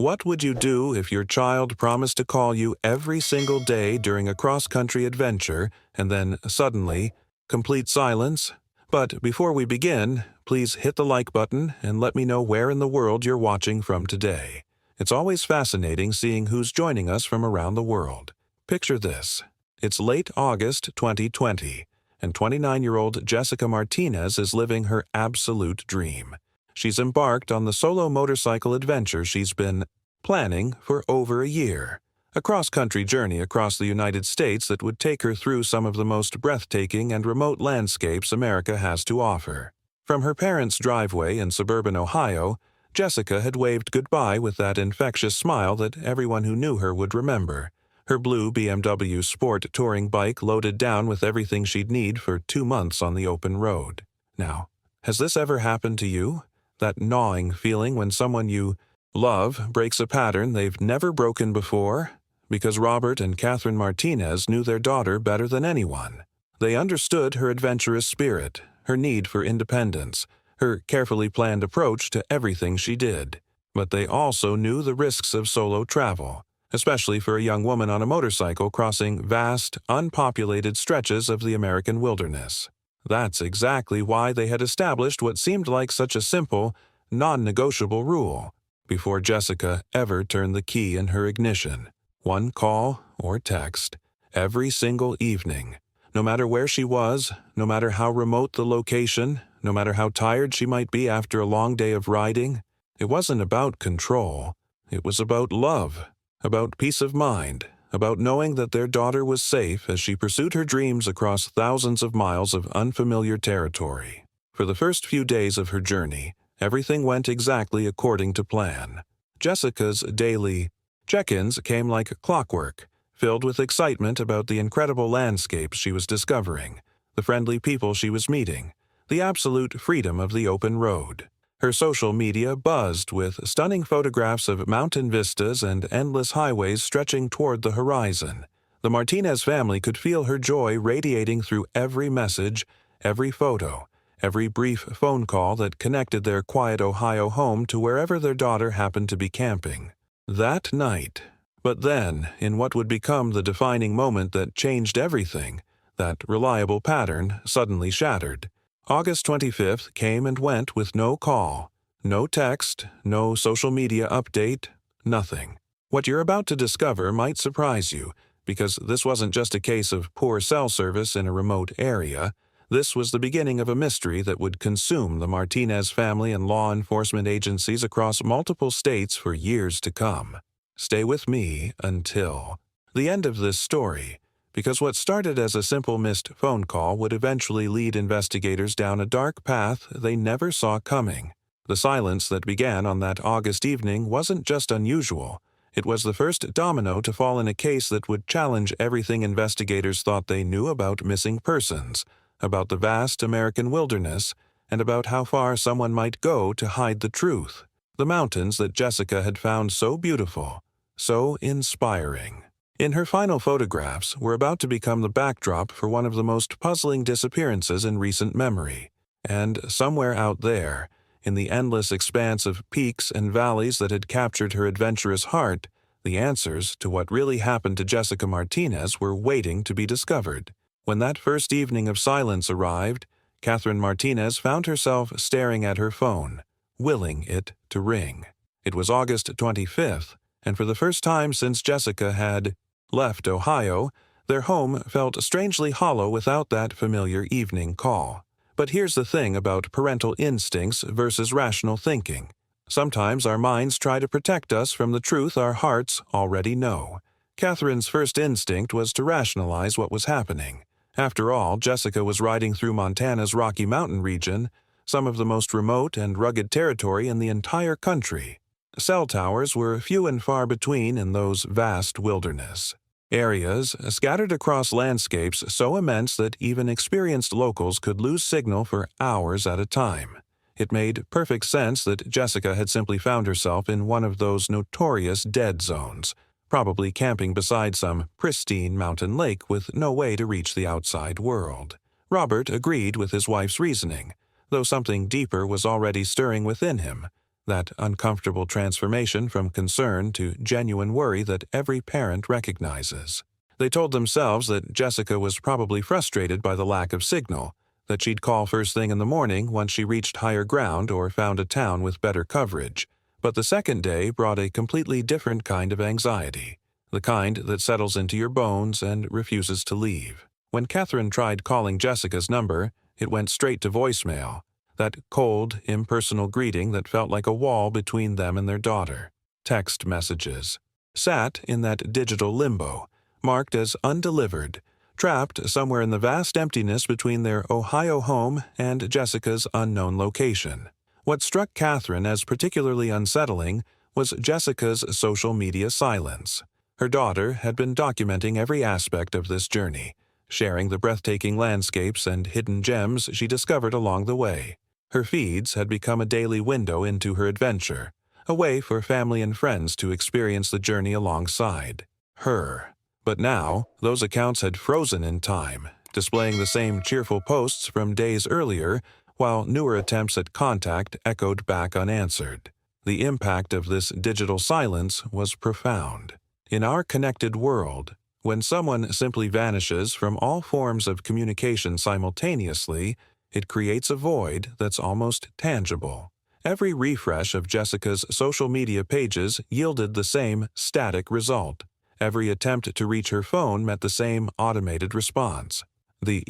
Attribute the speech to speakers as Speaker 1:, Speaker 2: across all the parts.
Speaker 1: What would you do if your child promised to call you every single day during a cross-country adventure and then suddenly, complete silence? But before we begin, please hit the like button and let me know where in the world you're watching from today. It's always fascinating seeing who's joining us from around the world. Picture this. It's late August 2020, and 29-year-old Jessica Martinez is living her absolute dream. She's embarked on the solo motorcycle adventure she's been planning for over a year. A cross-country journey across the United States that would take her through some of the most breathtaking and remote landscapes America has to offer. From her parents' driveway in suburban Ohio, Jessica had waved goodbye with that infectious smile that everyone who knew her would remember. Her blue BMW Sport touring bike loaded down with everything she'd need for 2 months on the open road. Now, has this ever happened to you? That gnawing feeling when someone you love breaks a pattern they've never broken before? Because Robert and Catherine Martinez knew their daughter better than anyone. They understood her adventurous spirit, her need for independence, her carefully planned approach to everything she did. But they also knew the risks of solo travel, especially for a young woman on a motorcycle crossing vast, unpopulated stretches of the American wilderness. That's exactly why they had established what seemed like such a simple, non-negotiable rule before Jessica ever turned the key in her ignition. One call or text every single evening. No matter where she was, no matter how remote the location, no matter how tired she might be after a long day of riding, it wasn't about control. It was about love, about peace of mind, about knowing that their daughter was safe as she pursued her dreams across thousands of miles of unfamiliar territory. For the first few days of her journey, everything went exactly according to plan. Jessica's daily check-ins came like clockwork, filled with excitement about the incredible landscapes she was discovering, the friendly people she was meeting, the absolute freedom of the open road. Her social media buzzed with stunning photographs of mountain vistas and endless highways stretching toward the horizon. The Martinez family could feel her joy radiating through every message, every photo, every brief phone call that connected their quiet Ohio home to wherever their daughter happened to be camping. That night, but then, in what would become the defining moment that changed everything, that reliable pattern suddenly shattered. August 25th came and went with no call, no text, no social media update, nothing. What you're about to discover might surprise you, because this wasn't just a case of poor cell service in a remote area. This was the beginning of a mystery that would consume the Martinez family and law enforcement agencies across multiple states for years to come. Stay with me until the end of this story, because what started as a simple missed phone call would eventually lead investigators down a dark path they never saw coming. The silence that began on that August evening wasn't just unusual. It was the first domino to fall in a case that would challenge everything investigators thought they knew about missing persons, about the vast American wilderness, and about how far someone might go to hide the truth. The mountains that Jessica had found so beautiful, so inspiring. In her final photographs were about to become the backdrop for one of the most puzzling disappearances in recent memory. And somewhere out there, in the endless expanse of peaks and valleys that had captured her adventurous heart, the answers to what really happened to Jessica Martinez were waiting to be discovered. When that first evening of silence arrived, Catherine Martinez found herself staring at her phone, willing it to ring. It was August 25th, and for the first time since Jessica had left Ohio, their home felt strangely hollow without that familiar evening call. But here's the thing about parental instincts versus rational thinking. Sometimes our minds try to protect us from the truth our hearts already know. Catherine's first instinct was to rationalize what was happening. After all, Jessica was riding through Montana's Rocky Mountain region, some of the most remote and rugged territory in the entire country. Cell towers were few and far between in those vast wilderness areas, scattered across landscapes so immense that even experienced locals could lose signal for hours at a time. It made perfect sense that Jessica had simply found herself in one of those notorious dead zones, probably camping beside some pristine mountain lake with no way to reach the outside world. Robert agreed with his wife's reasoning, though something deeper was already stirring within him. that uncomfortable transformation from concern to genuine worry that every parent recognizes. They told themselves that Jessica was probably frustrated by the lack of signal, that she'd call first thing in the morning once she reached higher ground or found a town with better coverage. But the second day brought a completely different kind of anxiety, the kind that settles into your bones and refuses to leave. When Catherine tried calling Jessica's number, it went straight to voicemail, that cold, impersonal greeting that felt like a wall between them and their daughter. Text messages sat in that digital limbo, marked as undelivered, trapped somewhere in the vast emptiness between their Ohio home and Jessica's unknown location. What struck Catherine as particularly unsettling was Jessica's social media silence. Her daughter had been documenting every aspect of this journey, sharing the breathtaking landscapes and hidden gems she discovered along the way. Her feeds had become a daily window into her adventure, a way for family and friends to experience the journey alongside her. But now, those accounts had frozen in time, displaying the same cheerful posts from days earlier, while newer attempts at contact echoed back unanswered. The impact of this digital silence was profound. In our connected world, when someone simply vanishes from all forms of communication simultaneously, it creates a void that's almost tangible. Every refresh of Jessica's social media pages yielded the same static result. Every attempt to reach her phone met the same automated response. The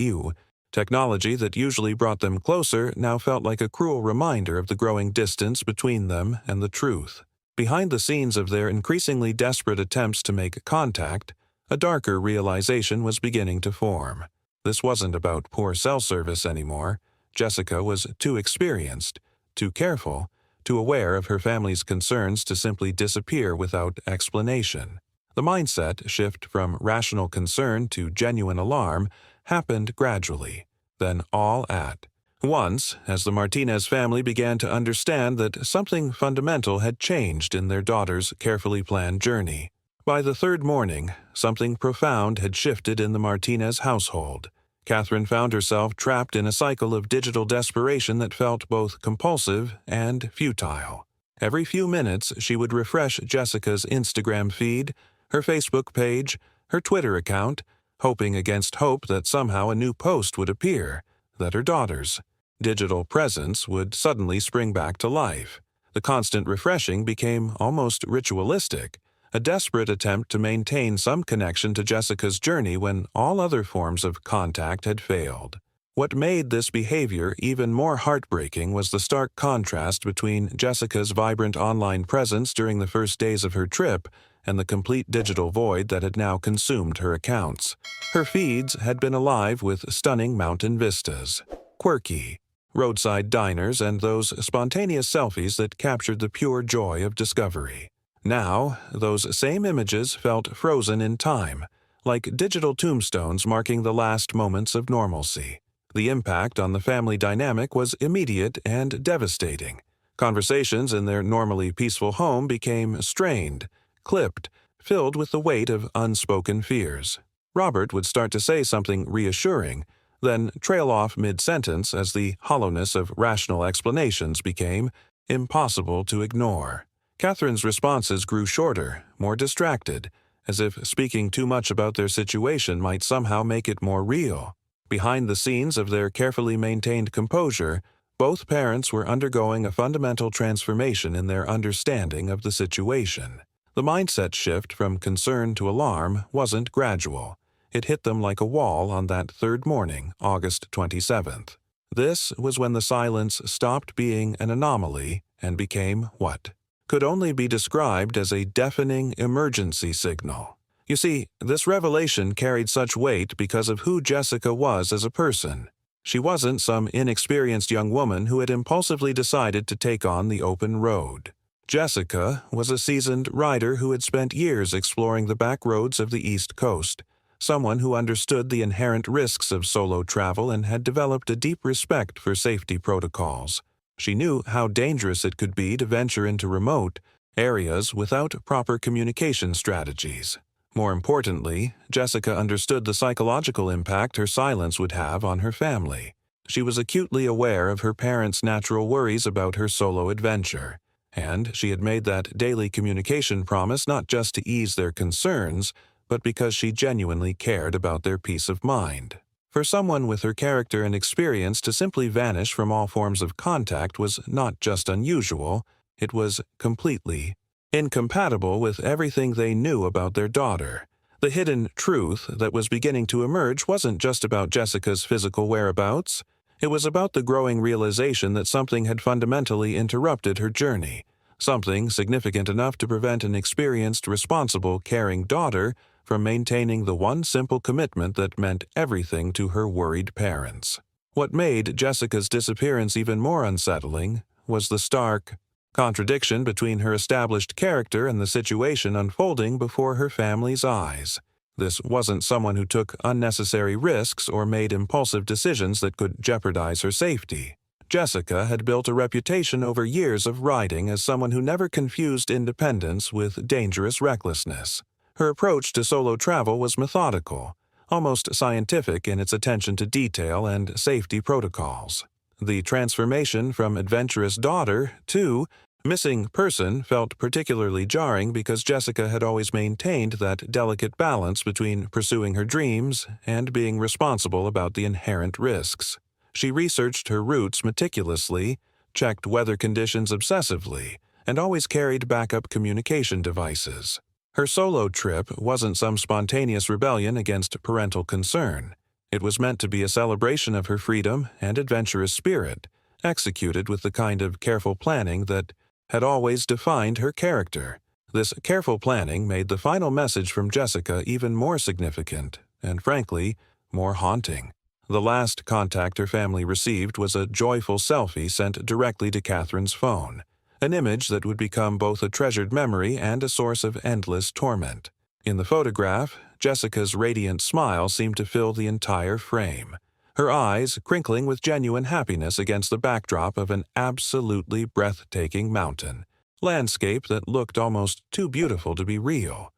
Speaker 1: technology that usually brought them closer now felt like a cruel reminder of the growing distance between them and the truth. Behind the scenes of their increasingly desperate attempts to make contact, a darker realization was beginning to form. This wasn't about poor cell service anymore. Jessica was too experienced, too careful, too aware of her family's concerns to simply disappear without explanation. The mindset shift from rational concern to genuine alarm happened gradually, then all at once, as the Martinez family began to understand that something fundamental had changed in their daughter's carefully planned journey. By the third morning, something profound had shifted in the Martinez household. Catherine found herself trapped in a cycle of digital desperation that felt both compulsive and futile. Every few minutes, she would refresh Jessica's Instagram feed, her Facebook page, her Twitter account, hoping against hope that somehow a new post would appear, that her daughter's digital presence would suddenly spring back to life. The constant refreshing became almost ritualistic, a desperate attempt to maintain some connection to Jessica's journey when all other forms of contact had failed. What made this behavior even more heartbreaking was the stark contrast between Jessica's vibrant online presence during the first days of her trip and the complete digital void that had now consumed her accounts. Her feeds had been alive with stunning mountain vistas, quirky roadside diners, and those spontaneous selfies that captured the pure joy of discovery. Now, those same images felt frozen in time, like digital tombstones marking the last moments of normalcy. The impact on the family dynamic was immediate and devastating. Conversations in their normally peaceful home became strained, clipped, filled with the weight of unspoken fears. Robert would start to say something reassuring, then trail off mid-sentence as the hollowness of rational explanations became impossible to ignore. Catherine's responses grew shorter, more distracted, as if speaking too much about their situation might somehow make it more real. Behind the scenes of their carefully maintained composure, both parents were undergoing a fundamental transformation in their understanding of the situation. The mindset shift from concern to alarm wasn't gradual. It hit them like a wall on that third morning, August 27th. This was when the silence stopped being an anomaly and became what could only be described as a deafening emergency signal. You see, this revelation carried such weight because of who Jessica was as a person. She wasn't some inexperienced young woman who had impulsively decided to take on the open road. Jessica was a seasoned rider who had spent years exploring the back roads of the East Coast, someone who understood the inherent risks of solo travel and had developed a deep respect for safety protocols. She knew how dangerous it could be to venture into remote areas without proper communication strategies. More importantly, Jessica understood the psychological impact her silence would have on her family. She was acutely aware of her parents' natural worries about her solo adventure, And she had made that daily communication promise not just to ease their concerns, but because she genuinely cared about their peace of mind. For someone with her character and experience to simply vanish from all forms of contact was not just unusual, it was completely incompatible with everything they knew about their daughter. The hidden truth that was beginning to emerge wasn't just about Jessica's physical whereabouts. It was about the growing realization that something had fundamentally interrupted her journey, something significant enough to prevent an experienced, responsible, caring daughter from maintaining the one simple commitment that meant everything to her worried parents. What made Jessica's disappearance even more unsettling was the stark contradiction between her established character and the situation unfolding before her family's eyes. This wasn't someone who took unnecessary risks or made impulsive decisions that could jeopardize her safety. Jessica had built a reputation over years of riding as someone who never confused independence with dangerous recklessness. Her approach to solo travel was methodical, almost scientific in its attention to detail and safety protocols. The transformation from adventurous daughter to missing person felt particularly jarring because Jessica had always maintained that delicate balance between pursuing her dreams and being responsible about the inherent risks. She researched her routes meticulously, checked weather conditions obsessively, and always carried backup communication devices. Her solo trip wasn't some spontaneous rebellion against parental concern. It was meant to be a celebration of her freedom and adventurous spirit, executed with the kind of careful planning that had always defined her character. This careful planning made the final message from Jessica even more significant and, frankly, more haunting. The last contact her family received was a joyful selfie sent directly to Catherine's phone, an image that would become both a treasured memory and a source of endless torment. In the photograph, Jessica's radiant smile seemed to fill the entire frame, her eyes crinkling with genuine happiness against the backdrop of an absolutely breathtaking mountain landscape that looked almost too beautiful to be real.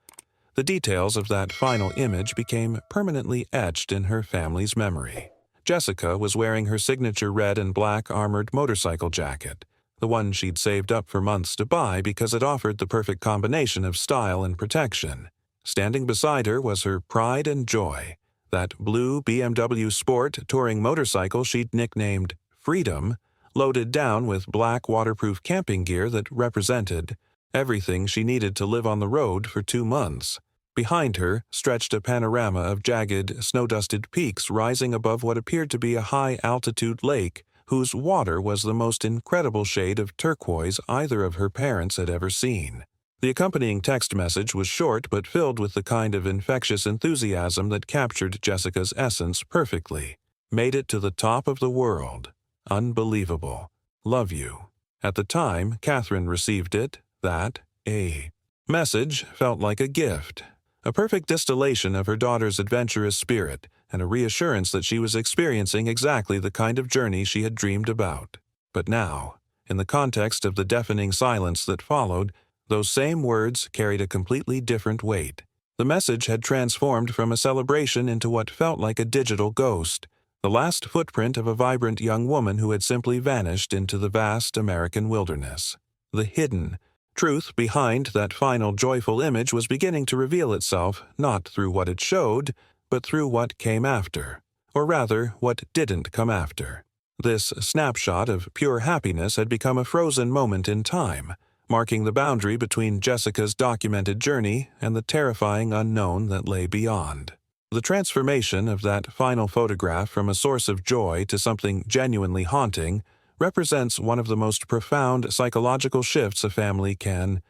Speaker 1: The details of that final image became permanently etched in her family's memory. Jessica was wearing her signature red and black armored motorcycle jacket, the one she'd saved up for months to buy because it offered the perfect combination of style and protection. Standing beside her was her pride and joy, that blue BMW Sport touring motorcycle she'd nicknamed Freedom, loaded down with black waterproof camping gear that represented everything she needed to live on the road for 2 months. Behind her stretched a panorama of jagged, snow-dusted peaks rising above what appeared to be a high-altitude lake whose water was the most incredible shade of turquoise either of her parents had ever seen. The accompanying text message was short but filled with the kind of infectious enthusiasm that captured Jessica's essence perfectly. Made it to the top of the world. Unbelievable. Love you. At the time Catherine received it, that message felt like a gift, a perfect distillation of her daughter's adventurous spirit and a reassurance that she was experiencing exactly the kind of journey she had dreamed about. But now, in the context of the deafening silence that followed, those same words carried a completely different weight. The message had transformed from a celebration into what felt like a digital ghost, the last footprint of a vibrant young woman who had simply vanished into the vast American wilderness. The hidden truth behind that final joyful image was beginning to reveal itself not through what it showed, but through what came after, or rather, what didn't come after. This snapshot of pure happiness had become a frozen moment in time, marking the boundary between Jessica's documented journey and the terrifying unknown that lay beyond. The transformation of that final photograph from a source of joy to something genuinely haunting represents one of the most profound psychological shifts a family can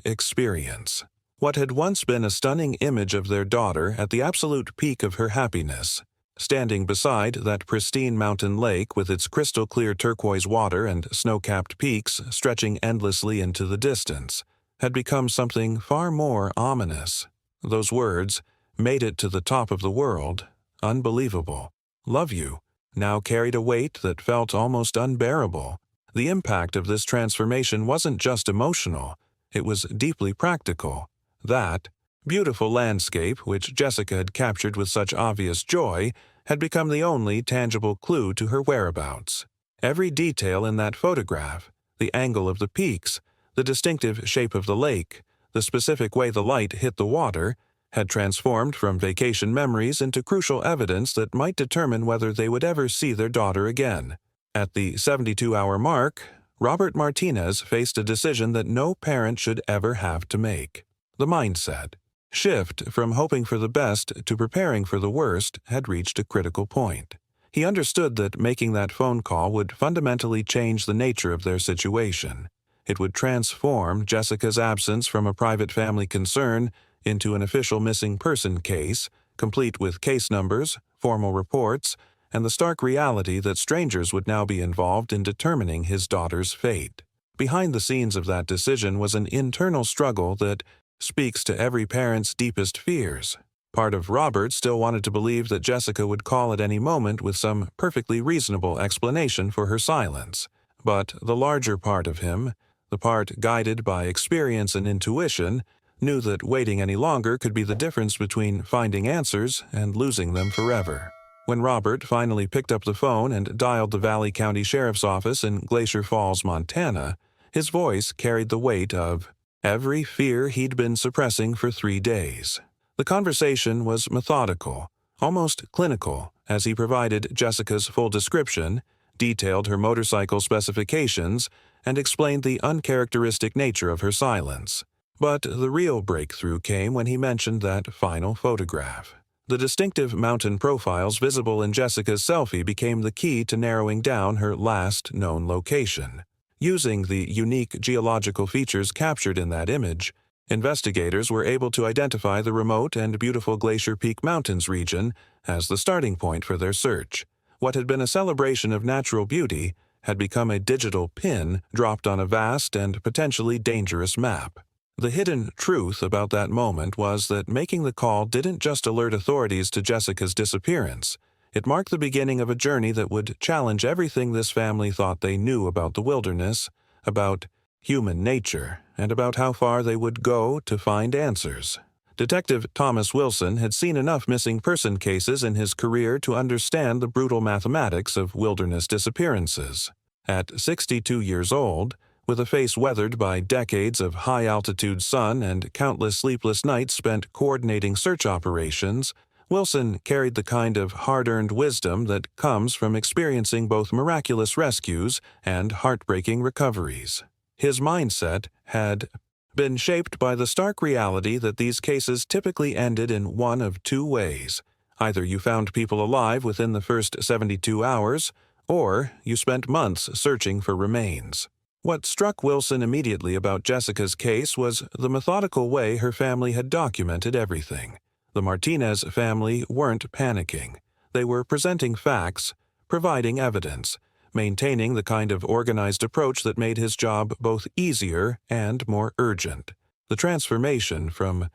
Speaker 1: experience. What had once been a stunning image of their daughter at the absolute peak of her happiness, standing beside that pristine mountain lake with its crystal-clear turquoise water and snow-capped peaks stretching endlessly into the distance, had become something far more ominous. Those words, "made it to the top of the world," "unbelievable," "love you," now carried a weight that felt almost unbearable. The impact of this transformation wasn't just emotional, it was deeply practical. That beautiful landscape, which Jessica had captured with such obvious joy, had become the only tangible clue to her whereabouts. Every detail in that photograph, The angle of the peaks, the distinctive shape of the lake, the specific way the light hit the water, had transformed from vacation memories into crucial evidence that might determine whether they would ever see their daughter again. At the 72-hour mark, Robert Martinez faced a decision that no parent should ever have to make. The mindset shift from hoping for the best to preparing for the worst had reached a critical point. He understood that making that phone call would fundamentally change the nature of their situation. It would transform Jessica's absence from a private family concern into an official missing person case, complete with case numbers, formal reports, and the stark reality that strangers would now be involved in determining his daughter's fate. Behind the scenes of that decision was an internal struggle that speaks to every parent's deepest fears. Part of Robert still wanted to believe that Jessica would call at any moment with some perfectly reasonable explanation for her silence. But the larger part of him, the part guided by experience and intuition, knew that waiting any longer could be the difference between finding answers and losing them forever. When Robert finally picked up the phone and dialed the Valley County Sheriff's Office in Glacier Falls, Montana, his voice carried the weight of every fear he'd been suppressing for 3 days. The conversation was methodical, almost clinical, as he provided Jessica's full description, detailed her motorcycle specifications, and explained the uncharacteristic nature of her silence. But the real breakthrough came when he mentioned that final photograph. The distinctive mountain profiles visible in Jessica's selfie became the key to narrowing down her last known location. Using the unique geological features captured in that image, investigators were able to identify the remote and beautiful Glacier Peak Mountains region as the starting point for their search. What had been a celebration of natural beauty had become a digital pin dropped on a vast and potentially dangerous map. The hidden truth about that moment was that making the call didn't just alert authorities to Jessica's disappearance. It marked the beginning of a journey that would challenge everything this family thought they knew about the wilderness, about human nature, and about how far they would go to find answers. Detective Thomas Wilson had seen enough missing person cases in his career to understand the brutal mathematics of wilderness disappearances. At 62 years old, with a face weathered by decades of high-altitude sun and countless sleepless nights spent coordinating search operations, Wilson carried the kind of hard-earned wisdom that comes from experiencing both miraculous rescues and heartbreaking recoveries. His mindset had been shaped by the stark reality that these cases typically ended in one of two ways. Either you found people alive within the first 72 hours, or you spent months searching for remains. What struck Wilson immediately about Jessica's case was the methodical way her family had documented everything. The Martinez family weren't panicking. They were presenting facts, providing evidence, maintaining the kind of organized approach that made his job both easier and more urgent. The transformation from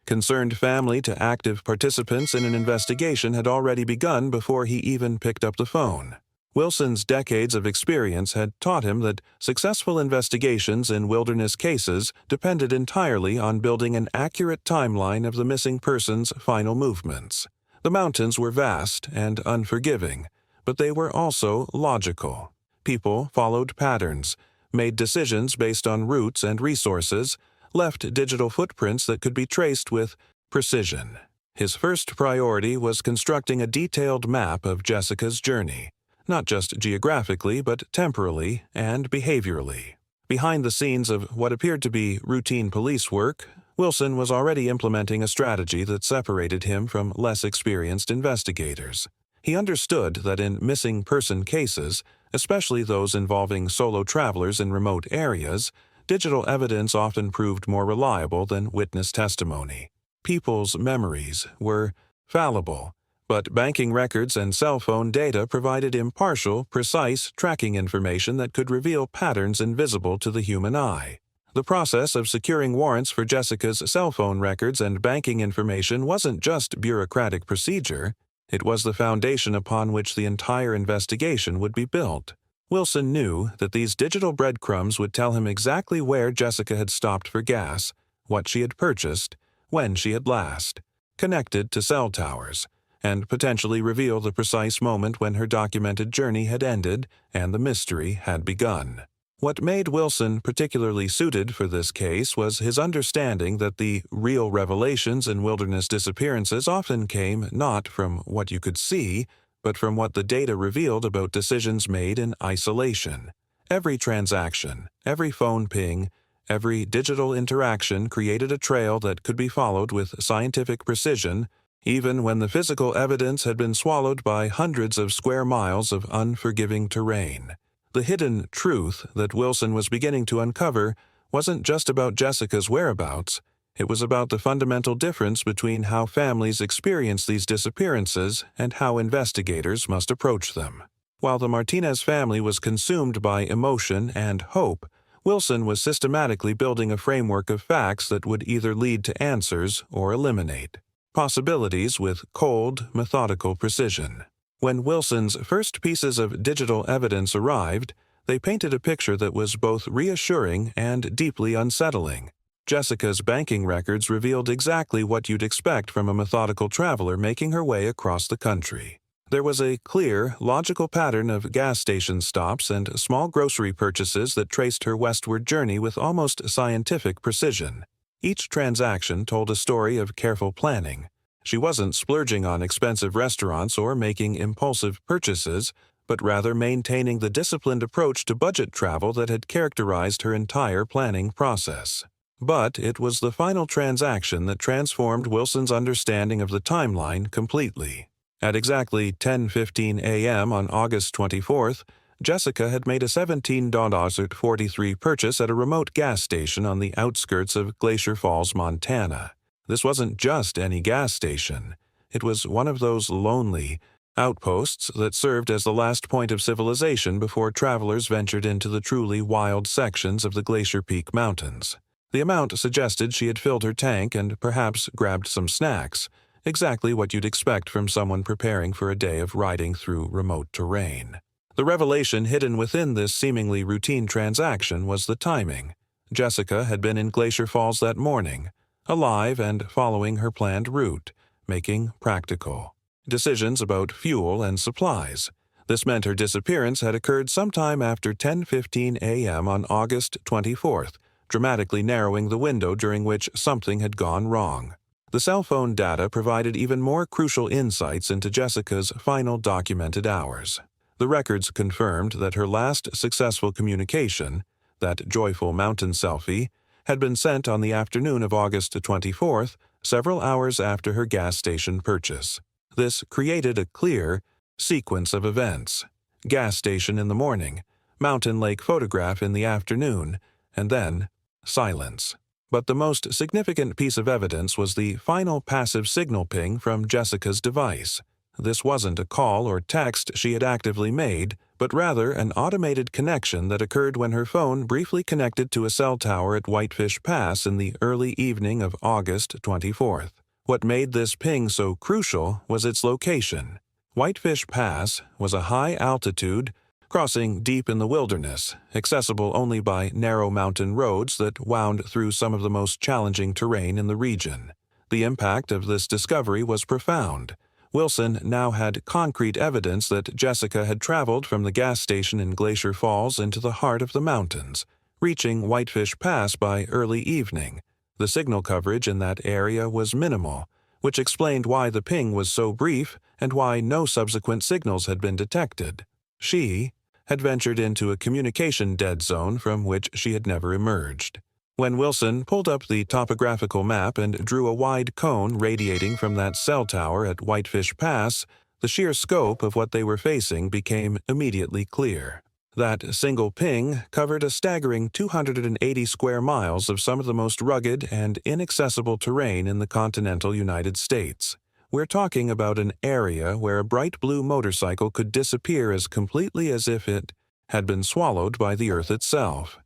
Speaker 1: concerned family to active participants in an investigation had already begun before he even picked up the phone. Wilson's decades of experience had taught him that successful investigations in wilderness cases depended entirely on building an accurate timeline of the missing person's final movements. The mountains were vast and unforgiving, but they were also logical. People followed patterns, made decisions based on routes and resources, left digital footprints that could be traced with precision. His first priority was constructing a detailed map of Jessica's journey, not just geographically but temporally and behaviorally. Behind the scenes of what appeared to be routine police work, Wilson was already implementing a strategy that separated him from less experienced investigators. He understood that in missing person cases, especially those involving solo travelers in remote areas, digital evidence often proved more reliable than witness testimony. People's memories were fallible, but banking records and cell phone data provided impartial, precise tracking information that could reveal patterns invisible to the human eye. The process of securing warrants for Jessica's cell phone records and banking information wasn't just bureaucratic procedure, it was the foundation upon which the entire investigation would be built. Wilson knew that these digital breadcrumbs would tell him exactly where Jessica had stopped for gas, what she had purchased, when she had last, connected to cell towers, and potentially reveal the precise moment when her documented journey had ended and the mystery had begun. What made Wilson particularly suited for this case was his understanding that the real revelations in wilderness disappearances often came not from what you could see, but from what the data revealed about decisions made in isolation. Every transaction, every phone ping, every digital interaction created a trail that could be followed with scientific precision, even when the physical evidence had been swallowed by hundreds of square miles of unforgiving terrain. The hidden truth that Wilson was beginning to uncover wasn't just about Jessica's whereabouts. It was about the fundamental difference between how families experience these disappearances and how investigators must approach them. While the Martinez family was consumed by emotion and hope, Wilson was systematically building a framework of facts that would either lead to answers or eliminate possibilities with cold, methodical precision. When Wilson's first pieces of digital evidence arrived, they painted a picture that was both reassuring and deeply unsettling. Jessica's banking records revealed exactly what you'd expect from a methodical traveler making her way across the country. There was a clear, logical pattern of gas station stops and small grocery purchases that traced her westward journey with almost scientific precision. Each transaction told a story of careful planning. She wasn't splurging on expensive restaurants or making impulsive purchases, but rather maintaining the disciplined approach to budget travel that had characterized her entire planning process. But it was the final transaction that transformed Wilson's understanding of the timeline completely. At exactly 10:15 a.m. on August 24th, Jessica had made a $17.43 purchase at a remote gas station on the outskirts of Glacier Falls, Montana. This wasn't just any gas station. It was one of those lonely outposts that served as the last point of civilization before travelers ventured into the truly wild sections of the Glacier Peak Mountains. The amount suggested she had filled her tank and perhaps grabbed some snacks, exactly what you'd expect from someone preparing for a day of riding through remote terrain. The revelation hidden within this seemingly routine transaction was the timing. Jessica had been in Glacier Falls that morning, alive and following her planned route, making practical decisions about fuel and supplies. This meant her disappearance had occurred sometime after 10:15 a.m. on August 24th, dramatically narrowing the window during which something had gone wrong. The cell phone data provided even more crucial insights into Jessica's final documented hours. The records confirmed that her last successful communication, that joyful mountain selfie, had been sent on the afternoon of August 24th, several hours after her gas station purchase. This created a clear sequence of events: gas station in the morning, mountain lake photograph in the afternoon, and then silence. But the most significant piece of evidence was the final passive signal ping from Jessica's device. This wasn't a call or text she had actively made, but rather an automated connection that occurred when her phone briefly connected to a cell tower at Whitefish Pass in the early evening of August 24th. What made this ping so crucial was its location. Whitefish Pass was a high-altitude crossing deep in the wilderness, accessible only by narrow mountain roads that wound through some of the most challenging terrain in the region. The impact of this discovery was profound. Wilson now had concrete evidence that Jessica had traveled from the gas station in Glacier Falls into the heart of the mountains, reaching Whitefish Pass by early evening. The signal coverage in that area was minimal, which explained why the ping was so brief and why no subsequent signals had been detected. She had ventured into a communication dead zone from which she had never emerged. When Wilson pulled up the topographical map and drew a wide cone radiating from that cell tower at Whitefish Pass, the sheer scope of what they were facing became immediately clear. That single ping covered a staggering 280 square miles of some of the most rugged and inaccessible terrain in the continental United States. We're talking about an area where a bright blue motorcycle could disappear as completely as if it had been swallowed by the earth itself.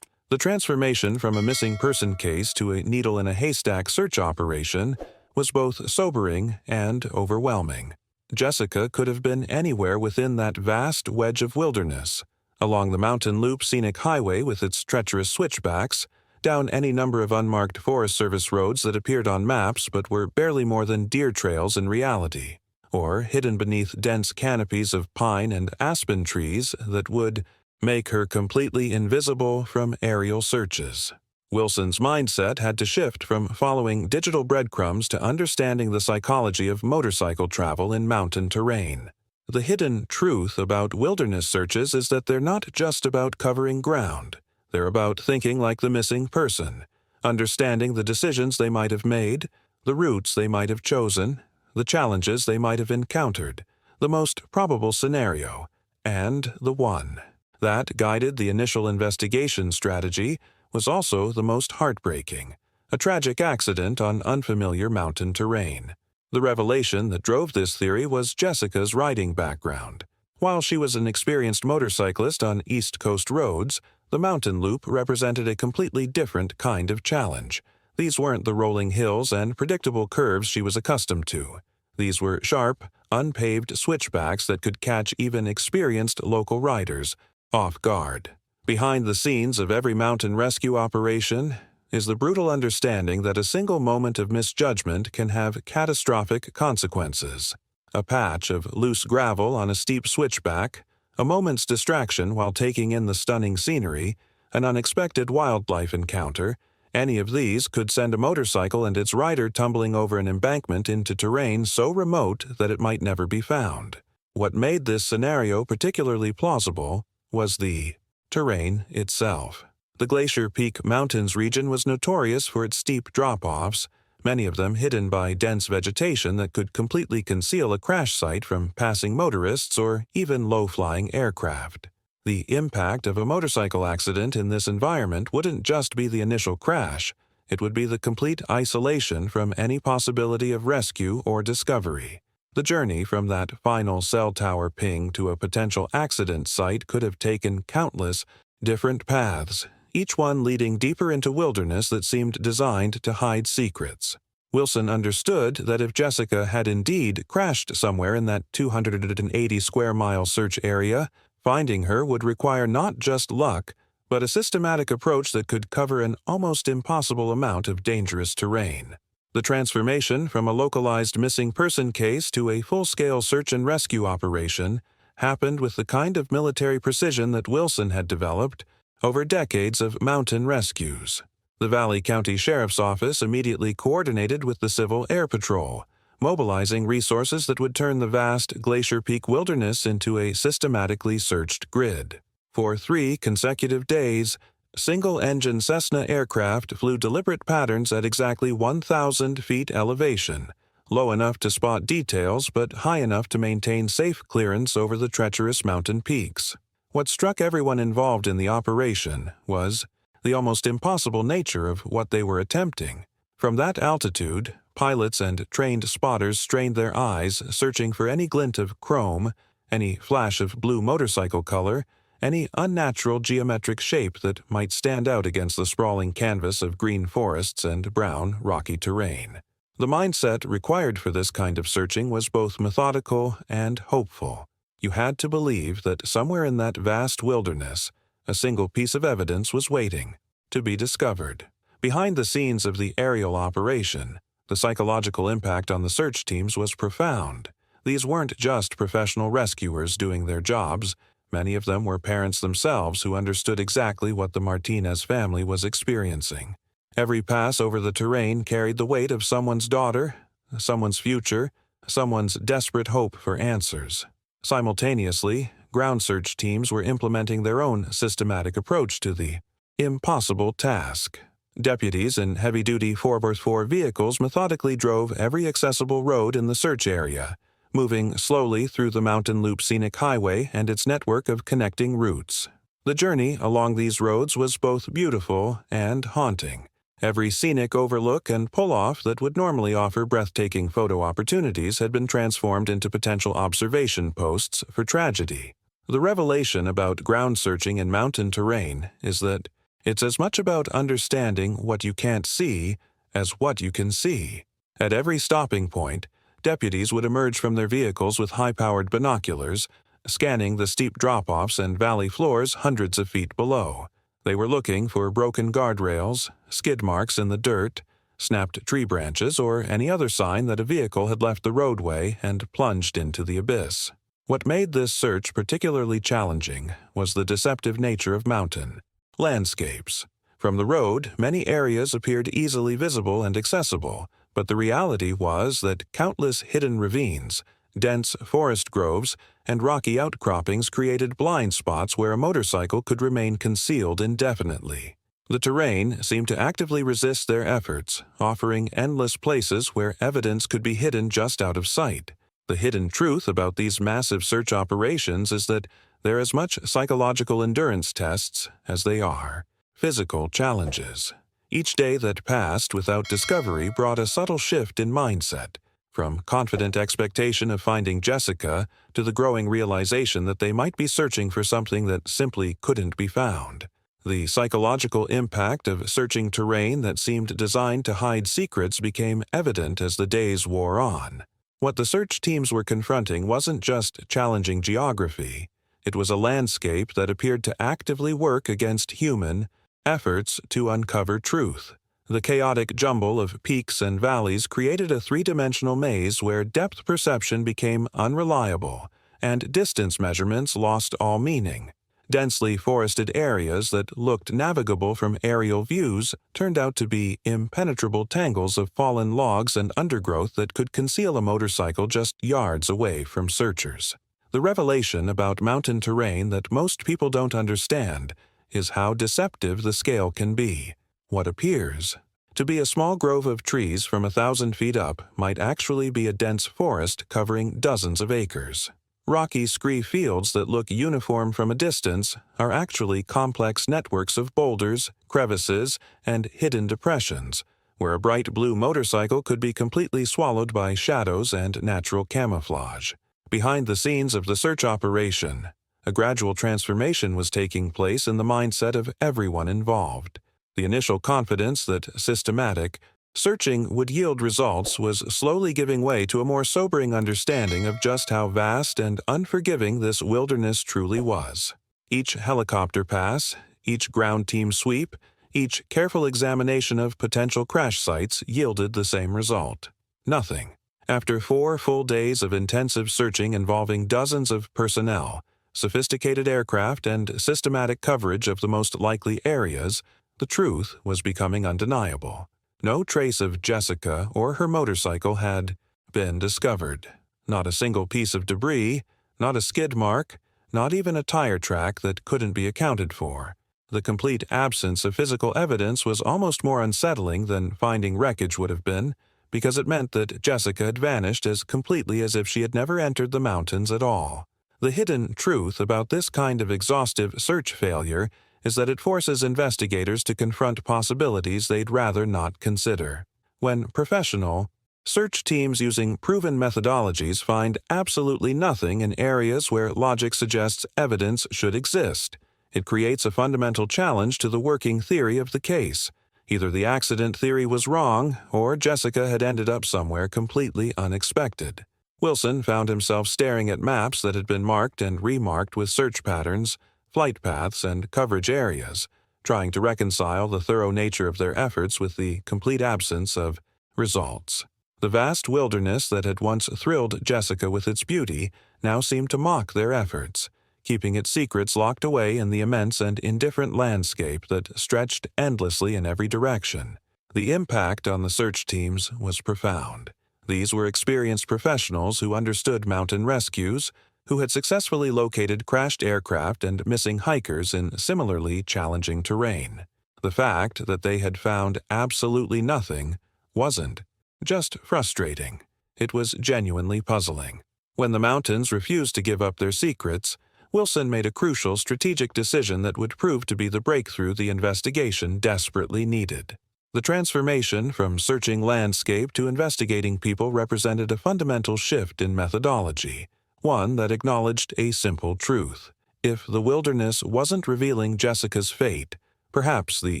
Speaker 1: The transformation from a missing person case to a needle-in-a-haystack search operation was both sobering and overwhelming. Jessica could have been anywhere within that vast wedge of wilderness, along the Mountain Loop Scenic Highway with its treacherous switchbacks, down any number of unmarked Forest Service roads that appeared on maps but were barely more than deer trails in reality, or hidden beneath dense canopies of pine and aspen trees that would make her completely invisible from aerial searches. Wilson's mindset had to shift from following digital breadcrumbs to understanding the psychology of motorcycle travel in mountain terrain. The hidden truth about wilderness searches is that they're not just about covering ground. They're about thinking like the missing person, understanding the decisions they might have made, the routes they might have chosen, the challenges they might have encountered, the most probable scenario, and the one that guided the initial investigation strategy was also the most heartbreaking, a tragic accident on unfamiliar mountain terrain. The revelation that drove this theory was Jessica's riding background. While she was an experienced motorcyclist on East Coast roads, the mountain loop represented a completely different kind of challenge. These weren't the rolling hills and predictable curves she was accustomed to. These were sharp, unpaved switchbacks that could catch even experienced local riders off guard. Behind the scenes of every mountain rescue operation is the brutal understanding that a single moment of misjudgment can have catastrophic consequences. A patch of loose gravel on a steep switchback, a moment's distraction while taking in the stunning scenery, an unexpected wildlife encounter, any of these could send a motorcycle and its rider tumbling over an embankment into terrain so remote that it might never be found. What made this scenario particularly plausible was the terrain itself. The Glacier Peak Mountains region was notorious for its steep drop-offs, many of them hidden by dense vegetation that could completely conceal a crash site from passing motorists or even low-flying aircraft. The impact of a motorcycle accident in this environment wouldn't just be the initial crash, it would be the complete isolation from any possibility of rescue or discovery. The journey from that final cell tower ping to a potential accident site could have taken countless different paths, each one leading deeper into wilderness that seemed designed to hide secrets. Wilson understood that if Jessica had indeed crashed somewhere in that 280-square-mile search area, finding her would require not just luck, but a systematic approach that could cover an almost impossible amount of dangerous terrain. The transformation from a localized missing person case to a full-scale search and rescue operation happened with the kind of military precision that Wilson had developed over decades of mountain rescues. The Valley County Sheriff's Office immediately coordinated with the Civil Air Patrol, mobilizing resources that would turn the vast Glacier Peak wilderness into a systematically searched grid. For 3 consecutive days, single-engine Cessna aircraft flew deliberate patterns at exactly 1,000 feet elevation, low enough to spot details but high enough to maintain safe clearance over the treacherous mountain peaks. What struck everyone involved in the operation was the almost impossible nature of what they were attempting. From that altitude, pilots and trained spotters strained their eyes, searching for any glint of chrome, any flash of blue motorcycle color, any unnatural geometric shape that might stand out against the sprawling canvas of green forests and brown, rocky terrain. The mindset required for this kind of searching was both methodical and hopeful. You had to believe that somewhere in that vast wilderness, a single piece of evidence was waiting to be discovered. Behind the scenes of the aerial operation, the psychological impact on the search teams was profound. These weren't just professional rescuers doing their jobs. Many of them were parents themselves who understood exactly what the Martinez family was experiencing. Every pass over the terrain carried the weight of someone's daughter, someone's future, someone's desperate hope for answers. Simultaneously, ground search teams were implementing their own systematic approach to the impossible task. Deputies in heavy-duty 4x4 vehicles methodically drove every accessible road in the search area, moving slowly through the Mountain Loop Scenic Highway and its network of connecting routes. The journey along these roads was both beautiful and haunting. Every scenic overlook and pull-off that would normally offer breathtaking photo opportunities had been transformed into potential observation posts for tragedy. The revelation about ground searching in mountain terrain is that it's as much about understanding what you can't see as what you can see. At every stopping point, deputies would emerge from their vehicles with high-powered binoculars, scanning the steep drop-offs and valley floors hundreds of feet below. They were looking for broken guardrails, skid marks in the dirt, snapped tree branches, or any other sign that a vehicle had left the roadway and plunged into the abyss. What made this search particularly challenging was the deceptive nature of mountain landscapes. From the road, many areas appeared easily visible and accessible, but the reality was that countless hidden ravines, dense forest groves, and rocky outcroppings created blind spots where a motorcycle could remain concealed indefinitely. The terrain seemed to actively resist their efforts, offering endless places where evidence could be hidden just out of sight. The hidden truth about these massive search operations is that they're as much psychological endurance tests as they are physical challenges. Each day that passed without discovery brought a subtle shift in mindset, from confident expectation of finding Jessica to the growing realization that they might be searching for something that simply couldn't be found. The psychological impact of searching terrain that seemed designed to hide secrets became evident as the days wore on. What the search teams were confronting wasn't just challenging geography. It was a landscape that appeared to actively work against human efforts to uncover truth. The chaotic jumble of peaks and valleys created a three-dimensional maze where depth perception became unreliable and distance measurements lost all meaning. Densely forested areas that looked navigable from aerial views turned out to be impenetrable tangles of fallen logs and undergrowth that could conceal a motorcycle just yards away from searchers. The revelation about mountain terrain that most people don't understand is how deceptive the scale can be. What appears to be a small grove of trees from 1,000 feet up might actually be a dense forest covering dozens of acres. Rocky scree fields that look uniform from a distance are actually complex networks of boulders, crevices, and hidden depressions, where a bright blue motorcycle could be completely swallowed by shadows and natural camouflage. Behind the scenes of the search operation, a gradual transformation was taking place in the mindset of everyone involved. The initial confidence that systematic searching would yield results was slowly giving way to a more sobering understanding of just how vast and unforgiving this wilderness truly was. Each helicopter pass, each ground team sweep, each careful examination of potential crash sites yielded the same result: nothing. After 4 full days of intensive searching involving dozens of personnel, sophisticated aircraft, and systematic coverage of the most likely areas, the truth was becoming undeniable. No trace of Jessica or her motorcycle had been discovered. Not a single piece of debris, not a skid mark, not even a tire track that couldn't be accounted for. The complete absence of physical evidence was almost more unsettling than finding wreckage would have been, because it meant that Jessica had vanished as completely as if she had never entered the mountains at all. The hidden truth about this kind of exhaustive search failure is that it forces investigators to confront possibilities they'd rather not consider. When professional search teams using proven methodologies find absolutely nothing in areas where logic suggests evidence should exist, it creates a fundamental challenge to the working theory of the case. Either the accident theory was wrong, or Jessica had ended up somewhere completely unexpected. Wilson found himself staring at maps that had been marked and remarked with search patterns, flight paths, and coverage areas, trying to reconcile the thorough nature of their efforts with the complete absence of results. The vast wilderness that had once thrilled Jessica with its beauty now seemed to mock their efforts, keeping its secrets locked away in the immense and indifferent landscape that stretched endlessly in every direction. The impact on the search teams was profound. These were experienced professionals who understood mountain rescues, who had successfully located crashed aircraft and missing hikers in similarly challenging terrain. The fact that they had found absolutely nothing wasn't just frustrating. It was genuinely puzzling. When the mountains refused to give up their secrets, Wilson made a crucial strategic decision that would prove to be the breakthrough the investigation desperately needed. The transformation from searching landscape to investigating people represented a fundamental shift in methodology, one that acknowledged a simple truth. If the wilderness wasn't revealing Jessica's fate, perhaps the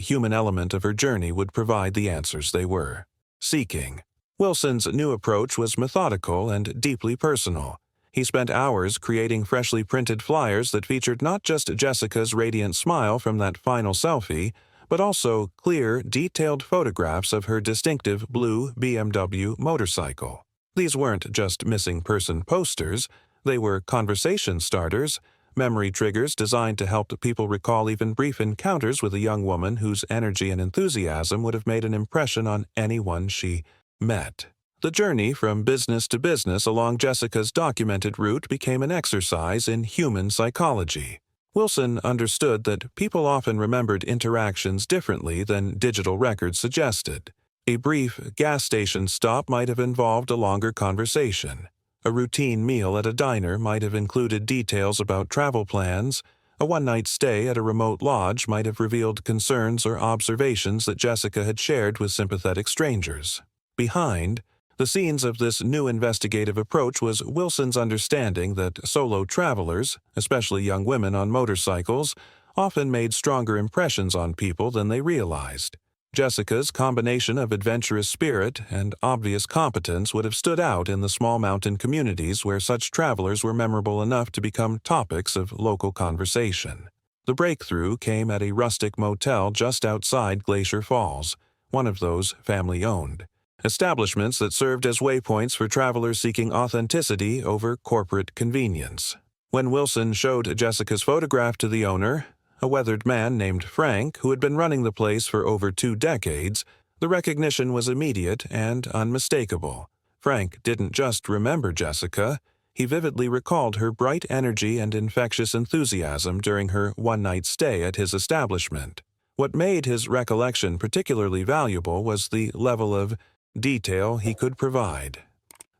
Speaker 1: human element of her journey would provide the answers they were seeking. Wilson's new approach was methodical and deeply personal. He spent hours creating freshly printed flyers that featured not just Jessica's radiant smile from that final selfie, but also clear, detailed photographs of her distinctive blue BMW motorcycle. These weren't just missing person posters, They were conversation starters, memory triggers designed to help people recall even brief encounters with a young woman whose energy and enthusiasm would have made an impression on anyone she met. The journey from business to business along Jessica's documented route became an exercise in human psychology. Wilson understood that people often remembered interactions differently than digital records suggested. A brief gas station stop might have involved a longer conversation. A routine meal at a diner might have included details about travel plans. A one-night stay at a remote lodge might have revealed concerns or observations that Jessica had shared with sympathetic strangers. Behind the scenes of this new investigative approach was Wilson's understanding that solo travelers, especially young women on motorcycles, often made stronger impressions on people than they realized. Jessica's combination of adventurous spirit and obvious competence would have stood out in the small mountain communities where such travelers were memorable enough to become topics of local conversation. The breakthrough came at a rustic motel just outside Glacier Falls, one of those family-owned establishments that served as waypoints for travelers seeking authenticity over corporate convenience. When Wilson showed Jessica's photograph to the owner, a weathered man named Frank, who had been running the place for over 2 decades, the recognition was immediate and unmistakable. Frank didn't just remember Jessica, he vividly recalled her bright energy and infectious enthusiasm during her one-night stay at his establishment. What made his recollection particularly valuable was the level of detail he could provide.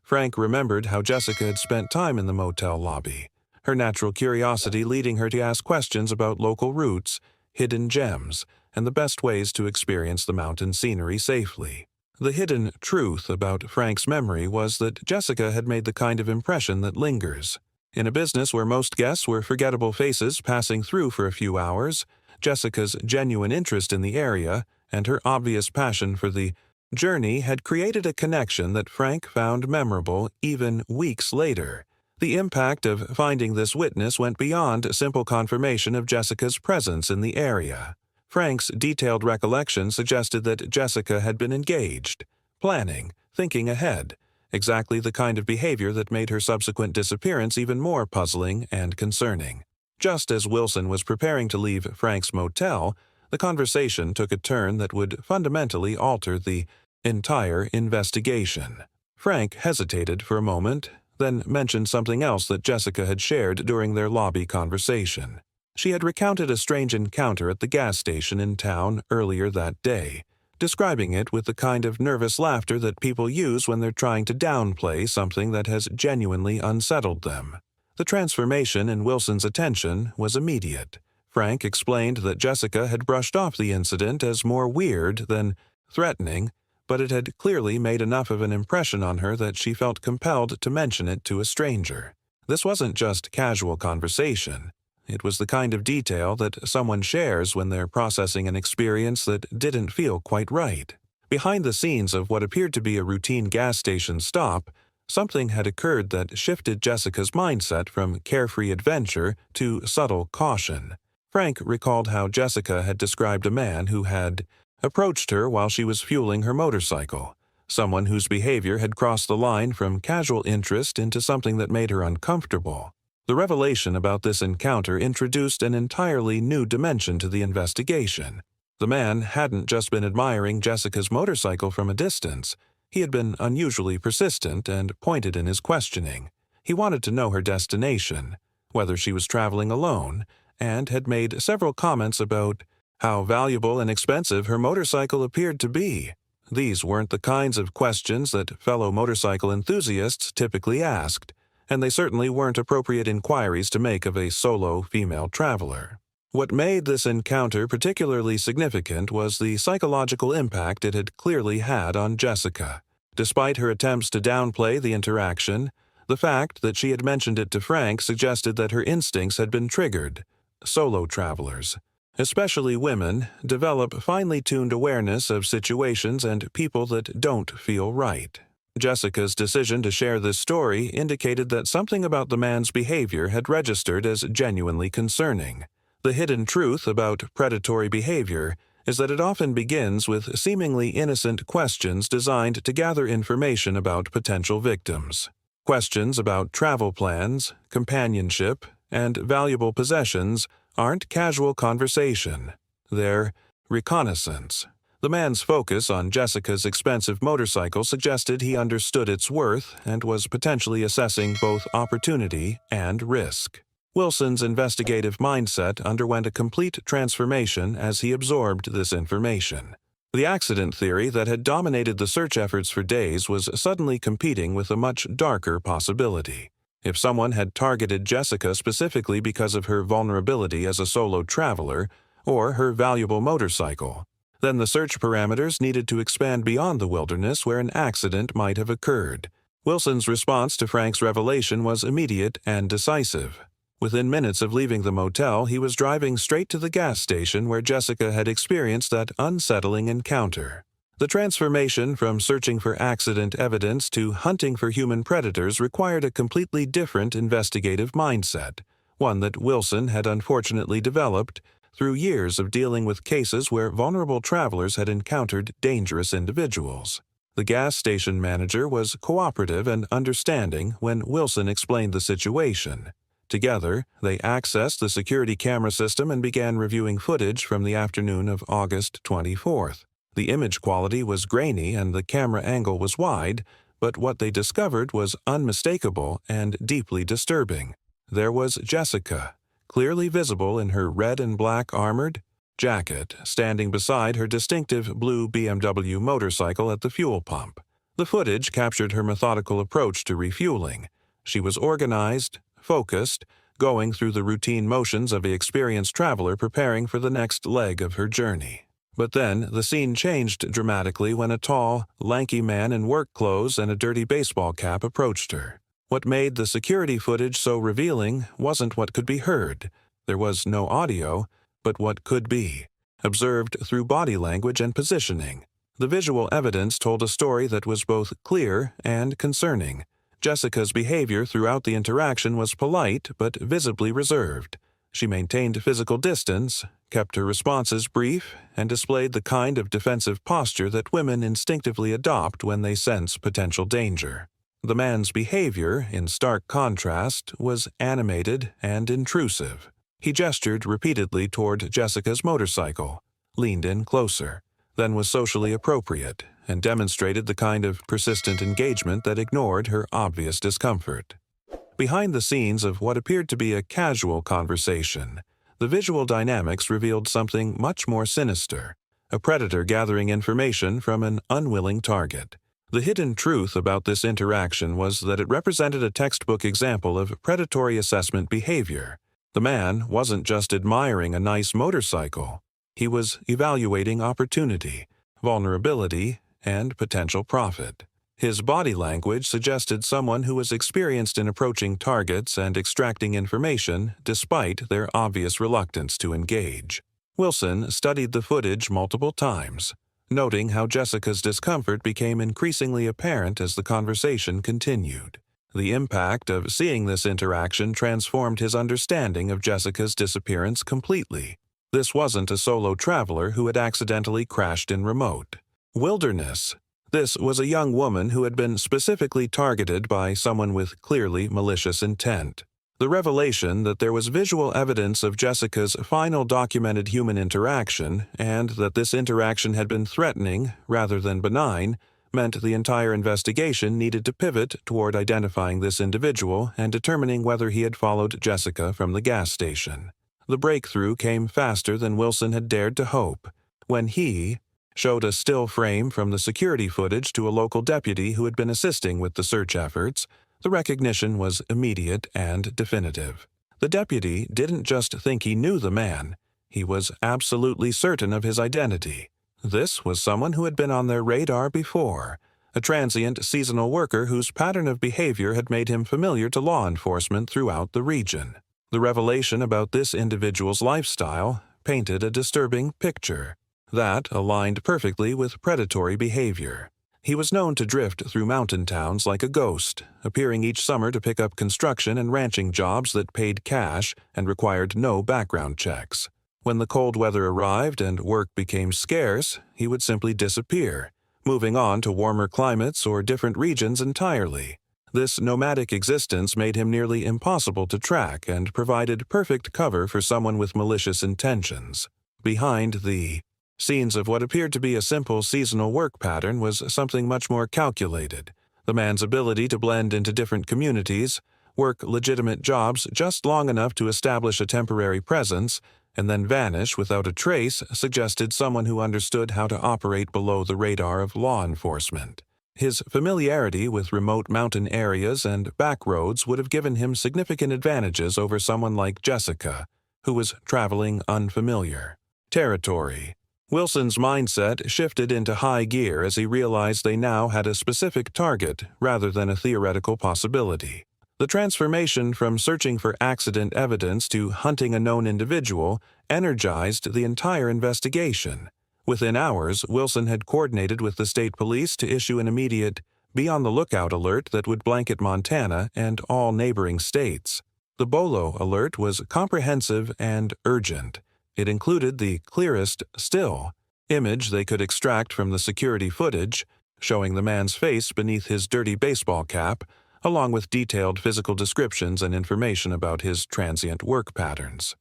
Speaker 1: Frank remembered how Jessica had spent time in the motel lobby, her natural curiosity leading her to ask questions about local routes, hidden gems, and the best ways to experience the mountain scenery safely. The hidden truth about Frank's memory was that Jessica had made the kind of impression that lingers. In a business where most guests were forgettable faces passing through for a few hours, Jessica's genuine interest in the area and her obvious passion for the journey had created a connection that Frank found memorable even weeks later. The impact of finding this witness went beyond simple confirmation of Jessica's presence in the area. Frank's detailed recollection suggested that Jessica had been engaged, planning, thinking ahead, exactly the kind of behavior that made her subsequent disappearance even more puzzling and concerning. Just as Wilson was preparing to leave Frank's motel, the conversation took a turn that would fundamentally alter the entire investigation. Frank hesitated for a moment, then mentioned something else that Jessica had shared during their lobby conversation. She had recounted a strange encounter at the gas station in town earlier that day, describing it with the kind of nervous laughter that people use when they're trying to downplay something that has genuinely unsettled them. The transformation in Wilson's attention was immediate. Frank explained that Jessica had brushed off the incident as more weird than threatening, but it had clearly made enough of an impression on her that she felt compelled to mention it to a stranger. This wasn't just casual conversation. It was the kind of detail that someone shares when they're processing an experience that didn't feel quite right. Behind the scenes of what appeared to be a routine gas station stop, something had occurred that shifted Jessica's mindset from carefree adventure to subtle caution. Frank recalled how Jessica had described a man who had approached her while she was fueling her motorcycle, someone whose behavior had crossed the line from casual interest into something that made her uncomfortable. The revelation about this encounter introduced an entirely new dimension to the investigation. The man hadn't just been admiring Jessica's motorcycle from a distance. He had been unusually persistent and pointed in his questioning. He wanted to know her destination, whether she was traveling alone, and had made several comments about how valuable and expensive her motorcycle appeared to be. These weren't the kinds of questions that fellow motorcycle enthusiasts typically asked, and they certainly weren't appropriate inquiries to make of a solo female traveler. What made this encounter particularly significant was the psychological impact it had clearly had on Jessica. Despite her attempts to downplay the interaction, the fact that she had mentioned it to Frank suggested that her instincts had been triggered. Solo travelers, especially women, develop finely tuned awareness of situations and people that don't feel right. Jessica's decision to share this story indicated that something about the man's behavior had registered as genuinely concerning. The hidden truth about predatory behavior is that it often begins with seemingly innocent questions designed to gather information about potential victims. Questions about travel plans, companionship, and valuable possessions aren't casual conversation. They're reconnaissance. The man's focus on Jessica's expensive motorcycle suggested he understood its worth and was potentially assessing both opportunity and risk. Wilson's investigative mindset underwent a complete transformation as he absorbed this information. The accident theory that had dominated the search efforts for days was suddenly competing with a much darker possibility. If someone had targeted Jessica specifically because of her vulnerability as a solo traveler or her valuable motorcycle, then the search parameters needed to expand beyond the wilderness where an accident might have occurred. Wilson's response to Frank's revelation was immediate and decisive. Within minutes of leaving the motel, he was driving straight to the gas station where Jessica had experienced that unsettling encounter. The transformation from searching for accident evidence to hunting for human predators required a completely different investigative mindset, one that Wilson had unfortunately developed through years of dealing with cases where vulnerable travelers had encountered dangerous individuals. The gas station manager was cooperative and understanding when Wilson explained the situation. Together, they accessed the security camera system and began reviewing footage from the afternoon of August 24th. The image quality was grainy and the camera angle was wide, but what they discovered was unmistakable and deeply disturbing. There was Jessica, clearly visible in her red and black armored jacket, standing beside her distinctive blue BMW motorcycle at the fuel pump. The footage captured her methodical approach to refueling. She was organized, focused, going through the routine motions of an experienced traveler preparing for the next leg of her journey. But then the scene changed dramatically when a tall, lanky man in work clothes and a dirty baseball cap approached her. What made the security footage so revealing wasn't what could be heard. There was no audio, but what could be, observed through body language and positioning. The visual evidence told a story that was both clear and concerning. Jessica's behavior throughout the interaction was polite but visibly reserved. She maintained physical distance, kept her responses brief, and displayed the kind of defensive posture that women instinctively adopt when they sense potential danger. The man's behavior, in stark contrast, was animated and intrusive. He gestured repeatedly toward Jessica's motorcycle, leaned in closer, then was socially appropriate, and demonstrated the kind of persistent engagement that ignored her obvious discomfort. Behind the scenes of what appeared to be a casual conversation, the visual dynamics revealed something much more sinister, a predator gathering information from an unwilling target. The hidden truth about this interaction was that it represented a textbook example of predatory assessment behavior. The man wasn't just admiring a nice motorcycle. He was evaluating opportunity, vulnerability, and potential profit. His body language suggested someone who was experienced in approaching targets and extracting information despite their obvious reluctance to engage. Wilson studied the footage multiple times, noting how Jessica's discomfort became increasingly apparent as the conversation continued. The impact of seeing this interaction transformed his understanding of Jessica's disappearance completely. This wasn't a solo traveler who had accidentally crashed in remote wilderness. This was a young woman who had been specifically targeted by someone with clearly malicious intent. The revelation that there was visual evidence of Jessica's final documented human interaction and that this interaction had been threatening rather than benign meant the entire investigation needed to pivot toward identifying this individual and determining whether he had followed Jessica from the gas station. The breakthrough came faster than Wilson had dared to hope, when he showed a still frame from the security footage to a local deputy who had been assisting with the search efforts. The recognition was immediate and definitive. The deputy didn't just think he knew the man, he was absolutely certain of his identity. This was someone who had been on their radar before, a transient seasonal worker whose pattern of behavior had made him familiar to law enforcement throughout the region. The revelation about this individual's lifestyle painted a disturbing picture that aligned perfectly with predatory behavior. He was known to drift through mountain towns like a ghost, appearing each summer to pick up construction and ranching jobs that paid cash and required no background checks. When the cold weather arrived and work became scarce, he would simply disappear, moving on to warmer climates or different regions entirely. This nomadic existence made him nearly impossible to track and provided perfect cover for someone with malicious intentions. Behind the scenes of what appeared to be a simple seasonal work pattern was something much more calculated. The man's ability to blend into different communities, work legitimate jobs just long enough to establish a temporary presence, and then vanish without a trace suggested someone who understood how to operate below the radar of law enforcement. His familiarity with remote mountain areas and back roads would have given him significant advantages over someone like Jessica, who was traveling unfamiliar territory. Wilson's mindset shifted into high gear as he realized they now had a specific target rather than a theoretical possibility. The transformation from searching for accident evidence to hunting a known individual energized the entire investigation. Within hours, Wilson had coordinated with the state police to issue an immediate "be on the lookout" alert that would blanket Montana and all neighboring states. The Bolo alert was comprehensive and urgent. It included the clearest still image they could extract from the security footage, showing the man's face beneath his dirty baseball cap, along with detailed physical descriptions and information about his transient work patterns.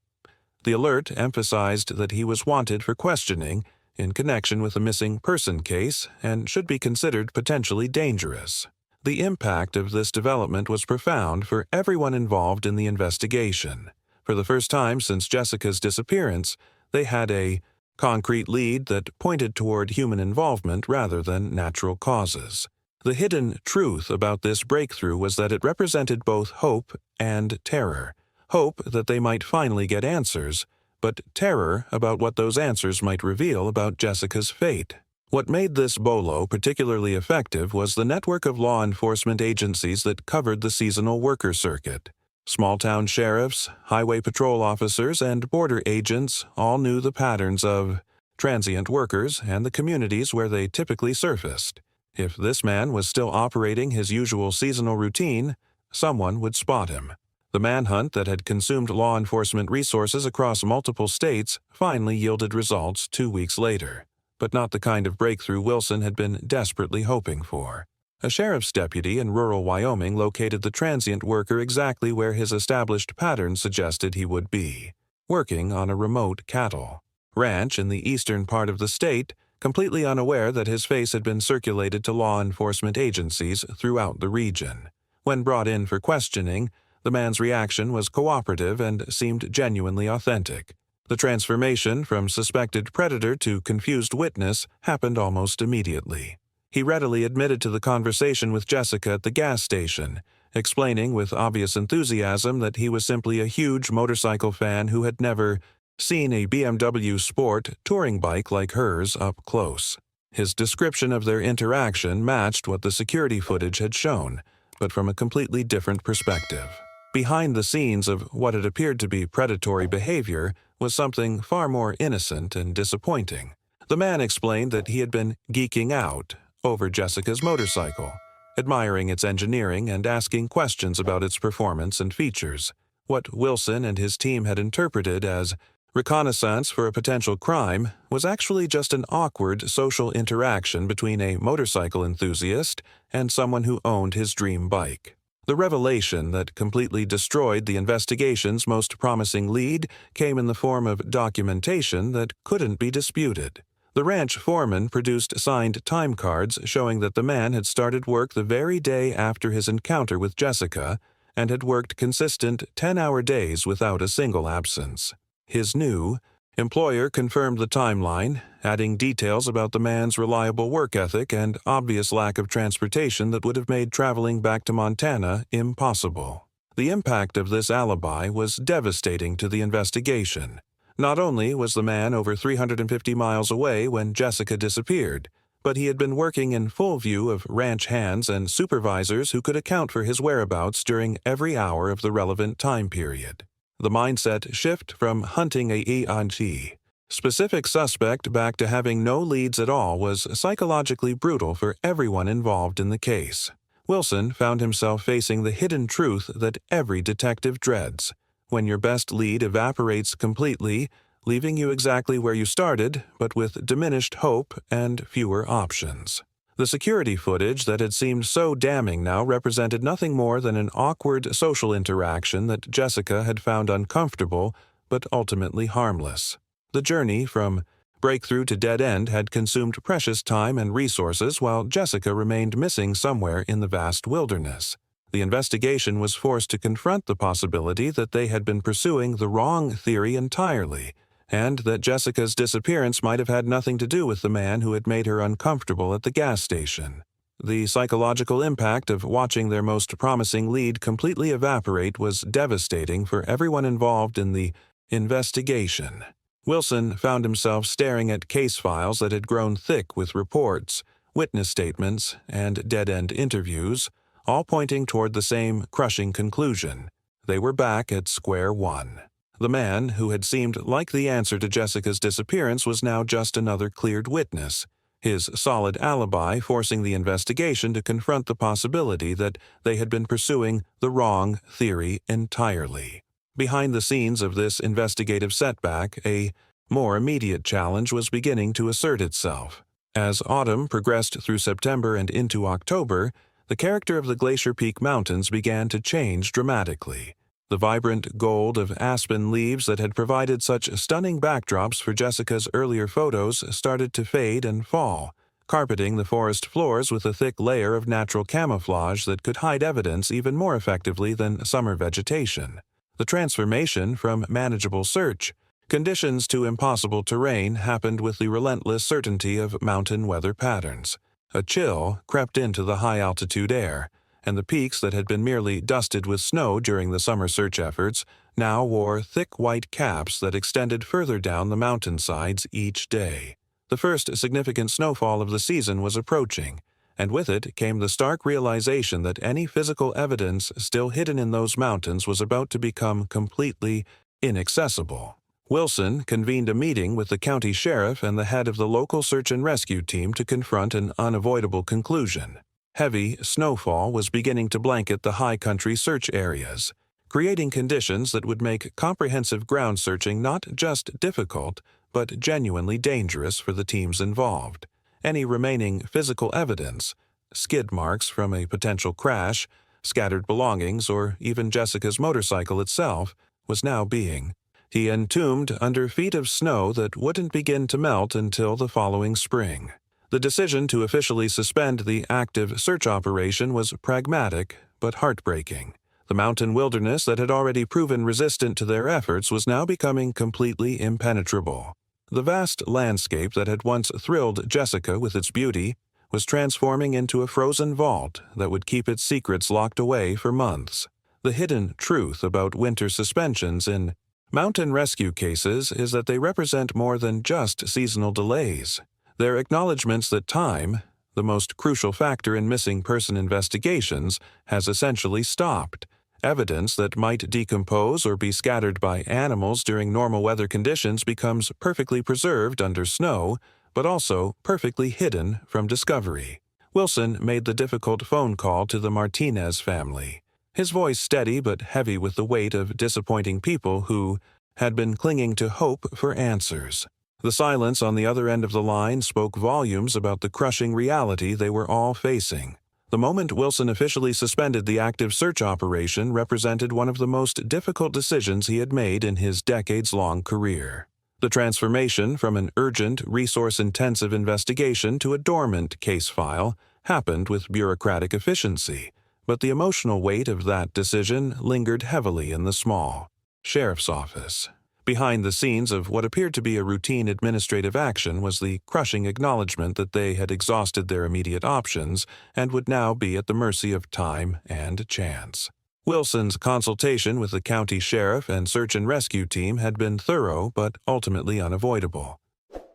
Speaker 1: The alert emphasized that he was wanted for questioning in connection with a missing person case and should be considered potentially dangerous. The impact of this development was profound for everyone involved in the investigation. For the first time since Jessica's disappearance, they had a concrete lead that pointed toward human involvement rather than natural causes. The hidden truth about this breakthrough was that it represented both hope and terror. Hope that they might finally get answers, but terror about what those answers might reveal about Jessica's fate. What made this bolo particularly effective was the network of law enforcement agencies that covered the seasonal worker circuit. Small-town sheriffs, highway patrol officers, and border agents all knew the patterns of transient workers and the communities where they typically surfaced. If this man was still operating his usual seasonal routine, someone would spot him. The manhunt that had consumed law enforcement resources across multiple states finally yielded results 2 weeks later, but not the kind of breakthrough Wilson had been desperately hoping for. A sheriff's deputy in rural Wyoming located the transient worker exactly where his established pattern suggested he would be, working on a remote cattle ranch in the eastern part of the state, completely unaware that his face had been circulated to law enforcement agencies throughout the region. When brought in for questioning, the man's reaction was cooperative and seemed genuinely authentic. The transformation from suspected predator to confused witness happened almost immediately. He readily admitted to the conversation with Jessica at the gas station, explaining with obvious enthusiasm that he was simply a huge motorcycle fan who had never seen a BMW Sport touring bike like hers up close. His description of their interaction matched what the security footage had shown, but from a completely different perspective. Behind the scenes of what had appeared to be predatory behavior was something far more innocent and disappointing. The man explained that he had been geeking out over Jessica's motorcycle, admiring its engineering and asking questions about its performance and features. What Wilson and his team had interpreted as reconnaissance for a potential crime was actually just an awkward social interaction between a motorcycle enthusiast and someone who owned his dream bike. The revelation that completely destroyed the investigation's most promising lead came in the form of documentation that couldn't be disputed. The ranch foreman produced signed time cards showing that the man had started work the very day after his encounter with Jessica and had worked consistent 10-hour days without a single absence. His new employer confirmed the timeline, adding details about the man's reliable work ethic and obvious lack of transportation that would have made traveling back to Montana impossible. The impact of this alibi was devastating to the investigation. Not only was the man over 350 miles away when Jessica disappeared, but he had been working in full view of ranch hands and supervisors who could account for his whereabouts during every hour of the relevant time period. The mindset shift from hunting a EIT specific suspect back to having no leads at all was psychologically brutal for everyone involved in the case. Wilson found himself facing the hidden truth that every detective dreads. When your best lead evaporates completely, leaving you exactly where you started, but with diminished hope and fewer options. The security footage that had seemed so damning now represented nothing more than an awkward social interaction that Jessica had found uncomfortable but ultimately harmless. The journey from breakthrough to dead end had consumed precious time and resources while Jessica remained missing somewhere in the vast wilderness. The investigation was forced to confront the possibility that they had been pursuing the wrong theory entirely, and that Jessica's disappearance might have had nothing to do with the man who had made her uncomfortable at the gas station. The psychological impact of watching their most promising lead completely evaporate was devastating for everyone involved in the investigation. Wilson found himself staring at case files that had grown thick with reports, witness statements, and dead-end interviews, all pointing toward the same crushing conclusion. They were back at square one. The man who had seemed like the answer to Jessica's disappearance was now just another cleared witness, his solid alibi forcing the investigation to confront the possibility that they had been pursuing the wrong theory entirely. Behind the scenes of this investigative setback, a more immediate challenge was beginning to assert itself. As autumn progressed through September and into October, the character of the Glacier Peak Mountains began to change dramatically. The vibrant gold of aspen leaves that had provided such stunning backdrops for Jessica's earlier photos started to fade and fall, carpeting the forest floors with a thick layer of natural camouflage that could hide evidence even more effectively than summer vegetation. The transformation from manageable search conditions to impossible terrain happened with the relentless certainty of mountain weather patterns. A chill crept into the high-altitude air, and the peaks that had been merely dusted with snow during the summer search efforts now wore thick white caps that extended further down the mountainsides each day. The first significant snowfall of the season was approaching, and with it came the stark realization that any physical evidence still hidden in those mountains was about to become completely inaccessible. Wilson convened a meeting with the county sheriff and the head of the local search and rescue team to confront an unavoidable conclusion. Heavy snowfall was beginning to blanket the high country search areas, creating conditions that would make comprehensive ground searching not just difficult, but genuinely dangerous for the teams involved. Any remaining physical evidence, skid marks from a potential crash, scattered belongings, or even Jessica's motorcycle itself, was now being entombed under feet of snow that wouldn't begin to melt until the following spring. The decision to officially suspend the active search operation was pragmatic but heartbreaking. The mountain wilderness that had already proven resistant to their efforts was now becoming completely impenetrable. The vast landscape that had once thrilled Jessica with its beauty was transforming into a frozen vault that would keep its secrets locked away for months. The hidden truth about winter suspensions in mountain rescue cases is that they represent more than just seasonal delays. They're acknowledgments that time, the most crucial factor in missing person investigations, has essentially stopped. Evidence that might decompose or be scattered by animals during normal weather conditions becomes perfectly preserved under snow, but also perfectly hidden from discovery. Wilson made the difficult phone call to the Martinez family, his voice steady but heavy with the weight of disappointing people who had been clinging to hope for answers. The silence on the other end of the line spoke volumes about the crushing reality they were all facing. The moment Wilson officially suspended the active search operation represented one of the most difficult decisions he had made in his decades-long career. The transformation from an urgent, resource-intensive investigation to a dormant case file happened with bureaucratic efficiency, but the emotional weight of that decision lingered heavily in the small sheriff's office. Behind the scenes of what appeared to be a routine administrative action was the crushing acknowledgement that they had exhausted their immediate options and would now be at the mercy of time and chance. Wilson's consultation with the county sheriff and search and rescue team had been thorough but ultimately unavoidable.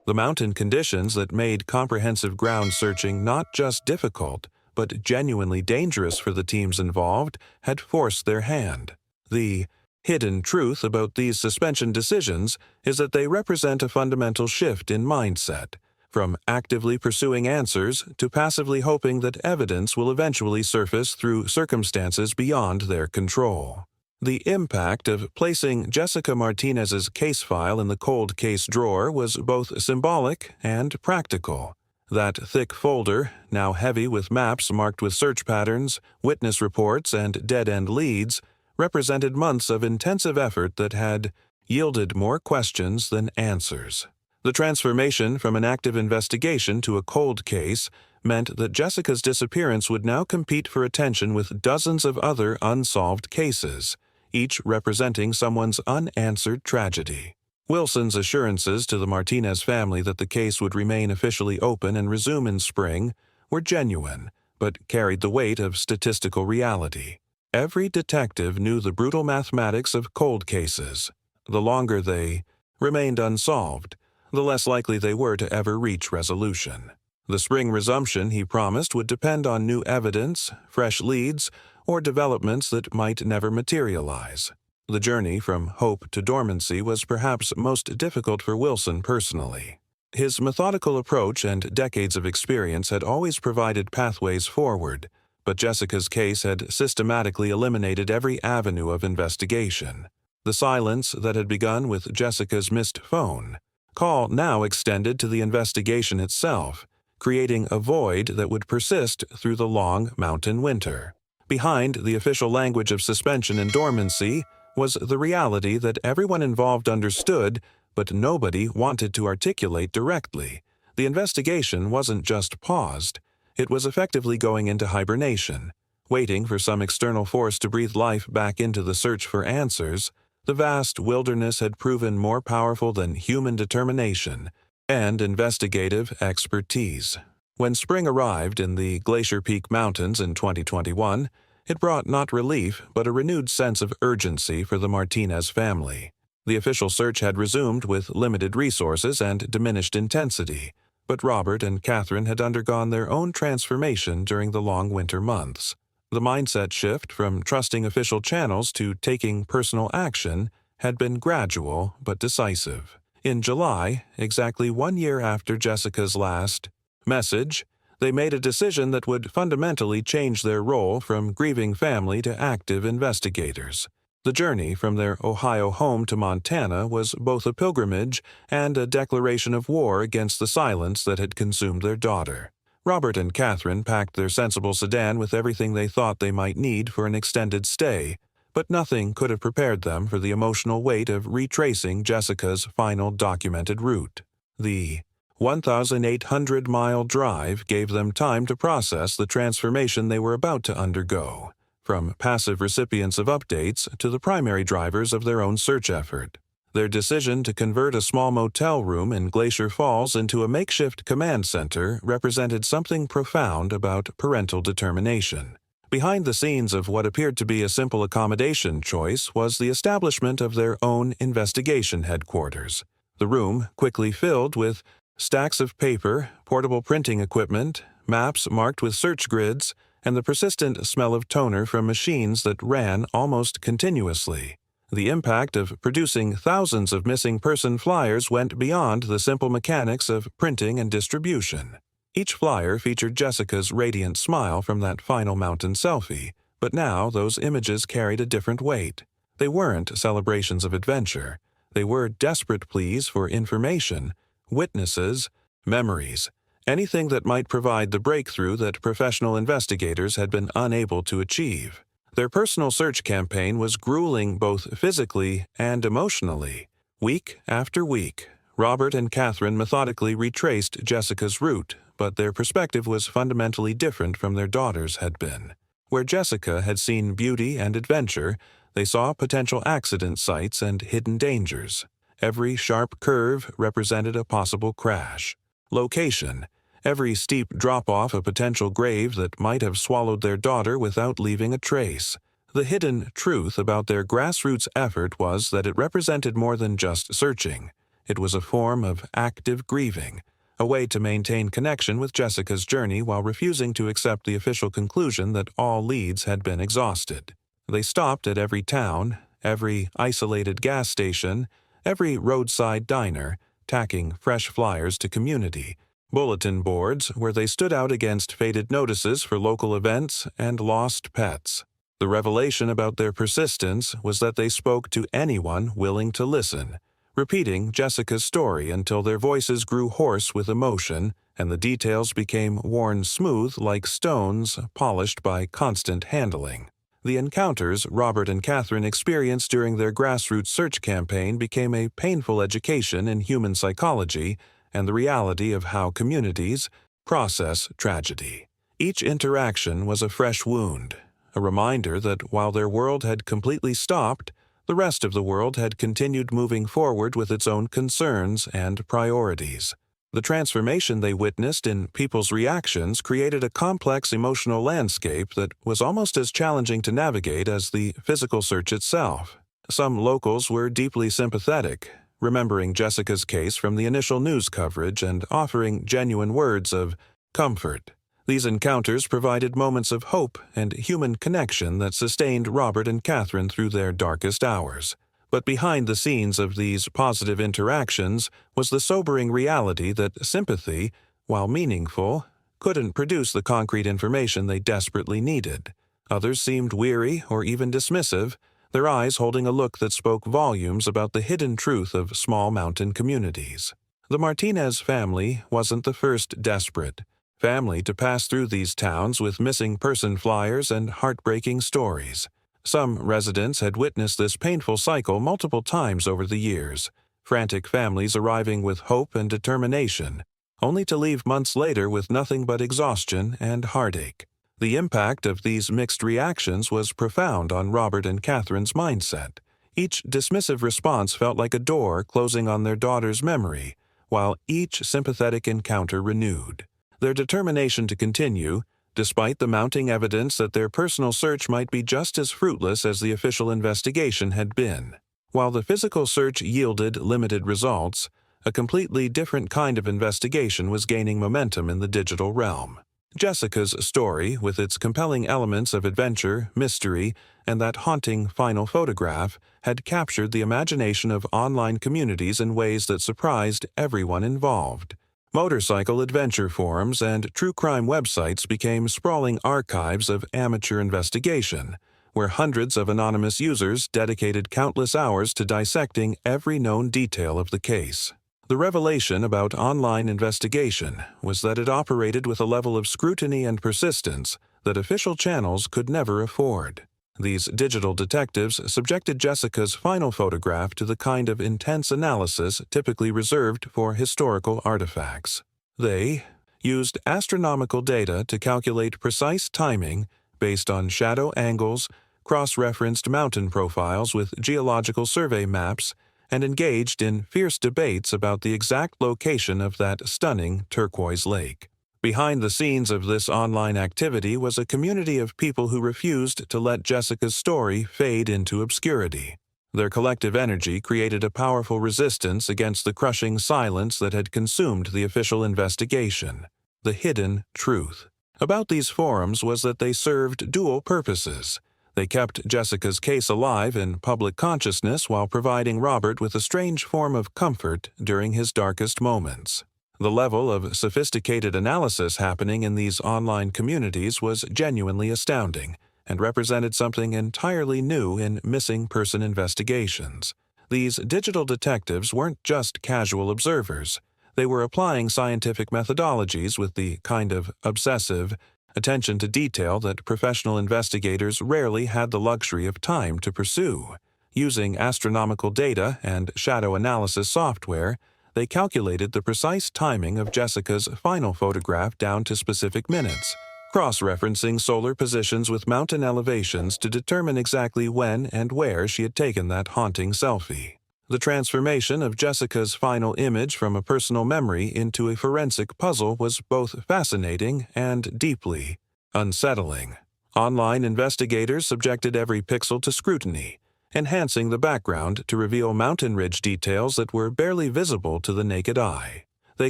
Speaker 1: The mountain conditions that made comprehensive ground searching not just difficult, but genuinely dangerous for the teams involved had forced their hand. The hidden truth about these suspension decisions is that they represent a fundamental shift in mindset, from actively pursuing answers to passively hoping that evidence will eventually surface through circumstances beyond their control. The impact of placing Jessica Martinez's case file in the cold case drawer was both symbolic and practical. That thick folder, now heavy with maps marked with search patterns, witness reports, and dead-end leads, represented months of intensive effort that had yielded more questions than answers. The transformation from an active investigation to a cold case meant that Jessica's disappearance would now compete for attention with dozens of other unsolved cases, each representing someone's unanswered tragedy. Wilson's assurances to the Martinez family that the case would remain officially open and resume in spring were genuine, but carried the weight of statistical reality. Every detective knew the brutal mathematics of cold cases. The longer they remained unsolved, the less likely they were to ever reach resolution. The spring resumption, he promised, would depend on new evidence, fresh leads, or developments that might never materialize. The journey from hope to dormancy was perhaps most difficult for Wilson personally. His methodical approach and decades of experience had always provided pathways forward, but Jessica's case had systematically eliminated every avenue of investigation. The silence that had begun with Jessica's missed phone call now extended to the investigation itself, creating a void that would persist through the long mountain winter. Behind the official language of suspension and dormancy was the reality that everyone involved understood, but nobody wanted to articulate directly. The investigation wasn't just paused. It was effectively going into hibernation, waiting for some external force to breathe life back into the search for answers. The vast wilderness had proven more powerful than human determination and investigative expertise. When spring arrived in the Glacier Peak Mountains in 2021, it brought not relief but a renewed sense of urgency for the Martinez family. The official search had resumed with limited resources and diminished intensity, but Robert and Catherine had undergone their own transformation during the long winter months. The mindset shift from trusting official channels to taking personal action had been gradual but decisive. In July, exactly 1 year after Jessica's last message, they made a decision that would fundamentally change their role from grieving family to active investigators. The journey from their Ohio home to Montana was both a pilgrimage and a declaration of war against the silence that had consumed their daughter. Robert and Catherine packed their sensible sedan with everything they thought they might need for an extended stay, but nothing could have prepared them for the emotional weight of retracing Jessica's final documented route. The 1,800-mile drive gave them time to process the transformation they were about to undergo, from passive recipients of updates to the primary drivers of their own search effort. Their decision to convert a small motel room in Glacier Falls into a makeshift command center represented something profound about parental determination. Behind the scenes of what appeared to be a simple accommodation choice was the establishment of their own investigation headquarters. The room quickly filled with stacks of paper, portable printing equipment, maps marked with search grids, and the persistent smell of toner from machines that ran almost continuously. The impact of producing thousands of missing person flyers went beyond the simple mechanics of printing and distribution. Each flyer featured Jessica's radiant smile from that final mountain selfie, but now those images carried a different weight. They weren't celebrations of adventure. They were desperate pleas for information, witnesses, memories, anything that might provide the breakthrough that professional investigators had been unable to achieve. Their personal search campaign was grueling both physically and emotionally. Week after week, Robert and Catherine methodically retraced Jessica's route, but their perspective was fundamentally different from their daughter's had been. Where Jessica had seen beauty and adventure, they saw potential accident sites and hidden dangers. Every sharp curve represented a possible crash. Location: every steep drop-off a potential grave that might have swallowed their daughter without leaving a trace. The hidden truth about their grassroots effort was that it represented more than just searching. It was a form of active grieving, a way to maintain connection with Jessica's journey while refusing to accept the official conclusion that all leads had been exhausted. They stopped at every town, every isolated gas station, every roadside diner, tacking fresh flyers to community, bulletin boards where they stood out against faded notices for local events and lost pets. The revelation about their persistence was that they spoke to anyone willing to listen, repeating Jessica's story until their voices grew hoarse with emotion and the details became worn smooth like stones polished by constant handling. The encounters Robert and Catherine experienced during their grassroots search campaign became a painful education in human psychology and the reality of how communities process tragedy. Each interaction was a fresh wound, a reminder that while their world had completely stopped, the rest of the world had continued moving forward with its own concerns and priorities. The transformation they witnessed in people's reactions created a complex emotional landscape that was almost as challenging to navigate as the physical search itself. Some locals were deeply sympathetic, remembering Jessica's case from the initial news coverage and offering genuine words of comfort. These encounters provided moments of hope and human connection that sustained Robert and Catherine through their darkest hours. But behind the scenes of these positive interactions was the sobering reality that sympathy, while meaningful, couldn't produce the concrete information they desperately needed. Others seemed weary or even dismissive, their eyes holding a look that spoke volumes about the hidden truth of small mountain communities. The Martinez family wasn't the first desperate family to pass through these towns with missing person flyers and heartbreaking stories. Some residents had witnessed this painful cycle multiple times over the years, frantic families arriving with hope and determination, only to leave months later with nothing but exhaustion and heartache. The impact of these mixed reactions was profound on Robert and Catherine's mindset. Each dismissive response felt like a door closing on their daughter's memory, while each sympathetic encounter renewed their determination to continue, despite the mounting evidence that their personal search might be just as fruitless as the official investigation had been. While the physical search yielded limited results, a completely different kind of investigation was gaining momentum in the digital realm. Jessica's story, with its compelling elements of adventure, mystery, and that haunting final photograph, had captured the imagination of online communities in ways that surprised everyone involved. Motorcycle adventure forums and true crime websites became sprawling archives of amateur investigation, where hundreds of anonymous users dedicated countless hours to dissecting every known detail of the case. The revelation about online investigation was that it operated with a level of scrutiny and persistence that official channels could never afford. These digital detectives subjected Jessica's final photograph to the kind of intense analysis typically reserved for historical artifacts. They used astronomical data to calculate precise timing based on shadow angles, cross-referenced mountain profiles with geological survey maps, and engaged in fierce debates about the exact location of that stunning turquoise lake. Behind the scenes of this online activity was a community of people who refused to let Jessica's story fade into obscurity. Their collective energy created a powerful resistance against the crushing silence that had consumed the official investigation. The hidden truth about these forums was that they served dual purposes. They kept Jessica's case alive in public consciousness while providing Robert with a strange form of comfort during his darkest moments. The level of sophisticated analysis happening in these online communities was genuinely astounding and represented something entirely new in missing person investigations. These digital detectives weren't just casual observers. They were applying scientific methodologies with the kind of obsessive attention to detail that professional investigators rarely had the luxury of time to pursue. Using astronomical data and shadow analysis software, they calculated the precise timing of Jessica's final photograph down to specific minutes, cross-referencing solar positions with mountain elevations to determine exactly when and where she had taken that haunting selfie. The transformation of Jessica's final image from a personal memory into a forensic puzzle was both fascinating and deeply unsettling. Online investigators subjected every pixel to scrutiny, enhancing the background to reveal mountain ridge details that were barely visible to the naked eye. They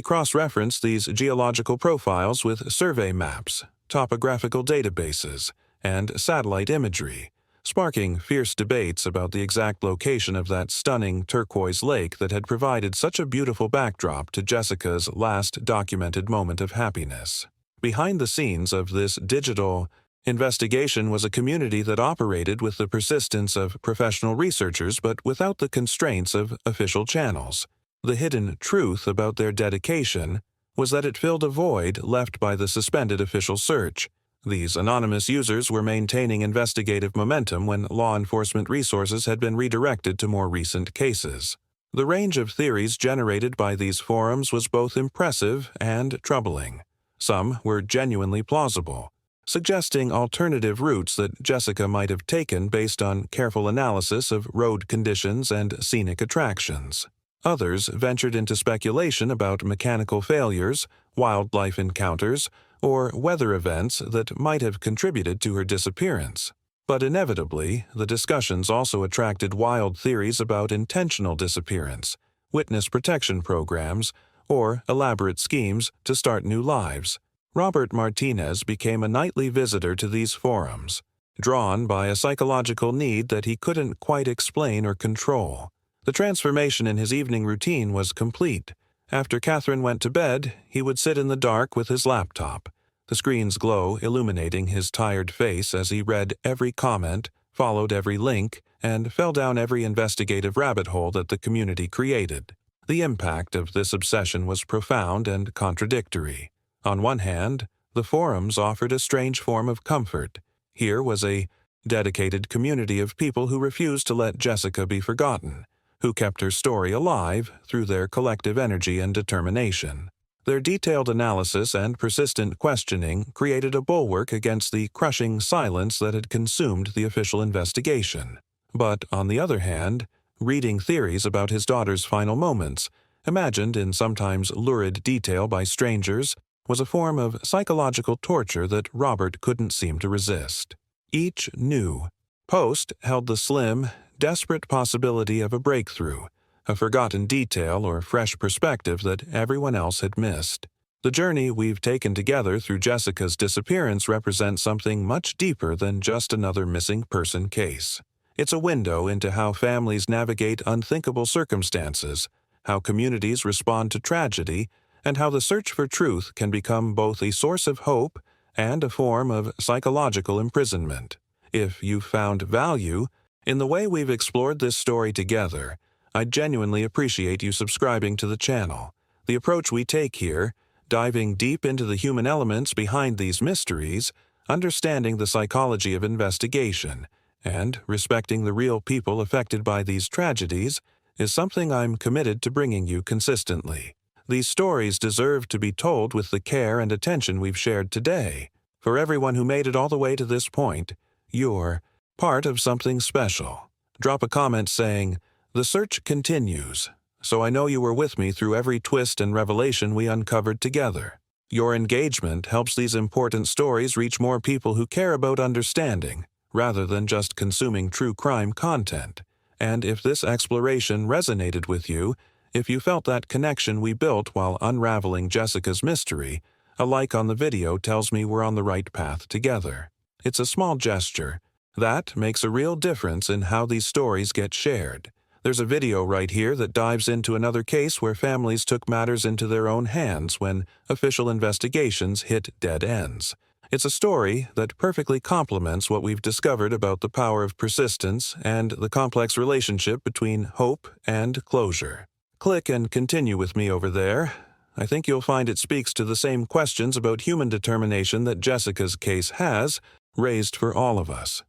Speaker 1: cross-referenced these geological profiles with survey maps, topographical databases, and satellite imagery, sparking fierce debates about the exact location of that stunning turquoise lake that had provided such a beautiful backdrop to Jessica's last documented moment of happiness. Behind the scenes of this digital Investigation was a community that operated with the persistence of professional researchers but without the constraints of official channels. The hidden truth about their dedication was that it filled a void left by the suspended official search. These anonymous users were maintaining investigative momentum when law enforcement resources had been redirected to more recent cases. The range of theories generated by these forums was both impressive and troubling. Some were genuinely plausible, suggesting alternative routes that Jessica might have taken based on careful analysis of road conditions and scenic attractions. Others ventured into speculation about mechanical failures, wildlife encounters, or weather events that might have contributed to her disappearance. But inevitably, the discussions also attracted wild theories about intentional disappearance, witness protection programs, or elaborate schemes to start new lives. Robert Martinez became a nightly visitor to these forums, drawn by a psychological need that he couldn't quite explain or control. The transformation in his evening routine was complete. After Catherine went to bed, he would sit in the dark with his laptop, the screen's glow illuminating his tired face as he read every comment, followed every link, and fell down every investigative rabbit hole that the community created. The impact of this obsession was profound and contradictory. On one hand, the forums offered a strange form of comfort. Here was a dedicated community of people who refused to let Jessica be forgotten, who kept her story alive through their collective energy and determination. Their detailed analysis and persistent questioning created a bulwark against the crushing silence that had consumed the official investigation. But, on the other hand, reading theories about his daughter's final moments, imagined in sometimes lurid detail by strangers, was a form of psychological torture that Robert couldn't seem to resist. Each new post held the slim, desperate possibility of a breakthrough, a forgotten detail or fresh perspective that everyone else had missed. The journey we've taken together through Jessica's disappearance represents something much deeper than just another missing person case. It's a window into how families navigate unthinkable circumstances, how communities respond to tragedy, and how the search for truth can become both a source of hope and a form of psychological imprisonment. If you've found value in the way we've explored this story together, I genuinely appreciate you subscribing to the channel. The approach we take here, diving deep into the human elements behind these mysteries, understanding the psychology of investigation, and respecting the real people affected by these tragedies, is something I'm committed to bringing you consistently. These stories deserve to be told with the care and attention we've shared today. For everyone who made it all the way to this point, you're part of something special. Drop a comment saying, "The search continues," so I know you were with me through every twist and revelation we uncovered together. Your engagement helps these important stories reach more people who care about understanding, rather than just consuming true crime content. And if this exploration resonated with you, if you felt that connection we built while unraveling Jessica's mystery, a like on the video tells me we're on the right path together. It's a small gesture that makes a real difference in how these stories get shared. There's a video right here that dives into another case where families took matters into their own hands when official investigations hit dead ends. It's a story that perfectly complements what we've discovered about the power of persistence and the complex relationship between hope and closure. Click and continue with me over there. I think you'll find it speaks to the same questions about human determination that Jessica's case has raised for all of us.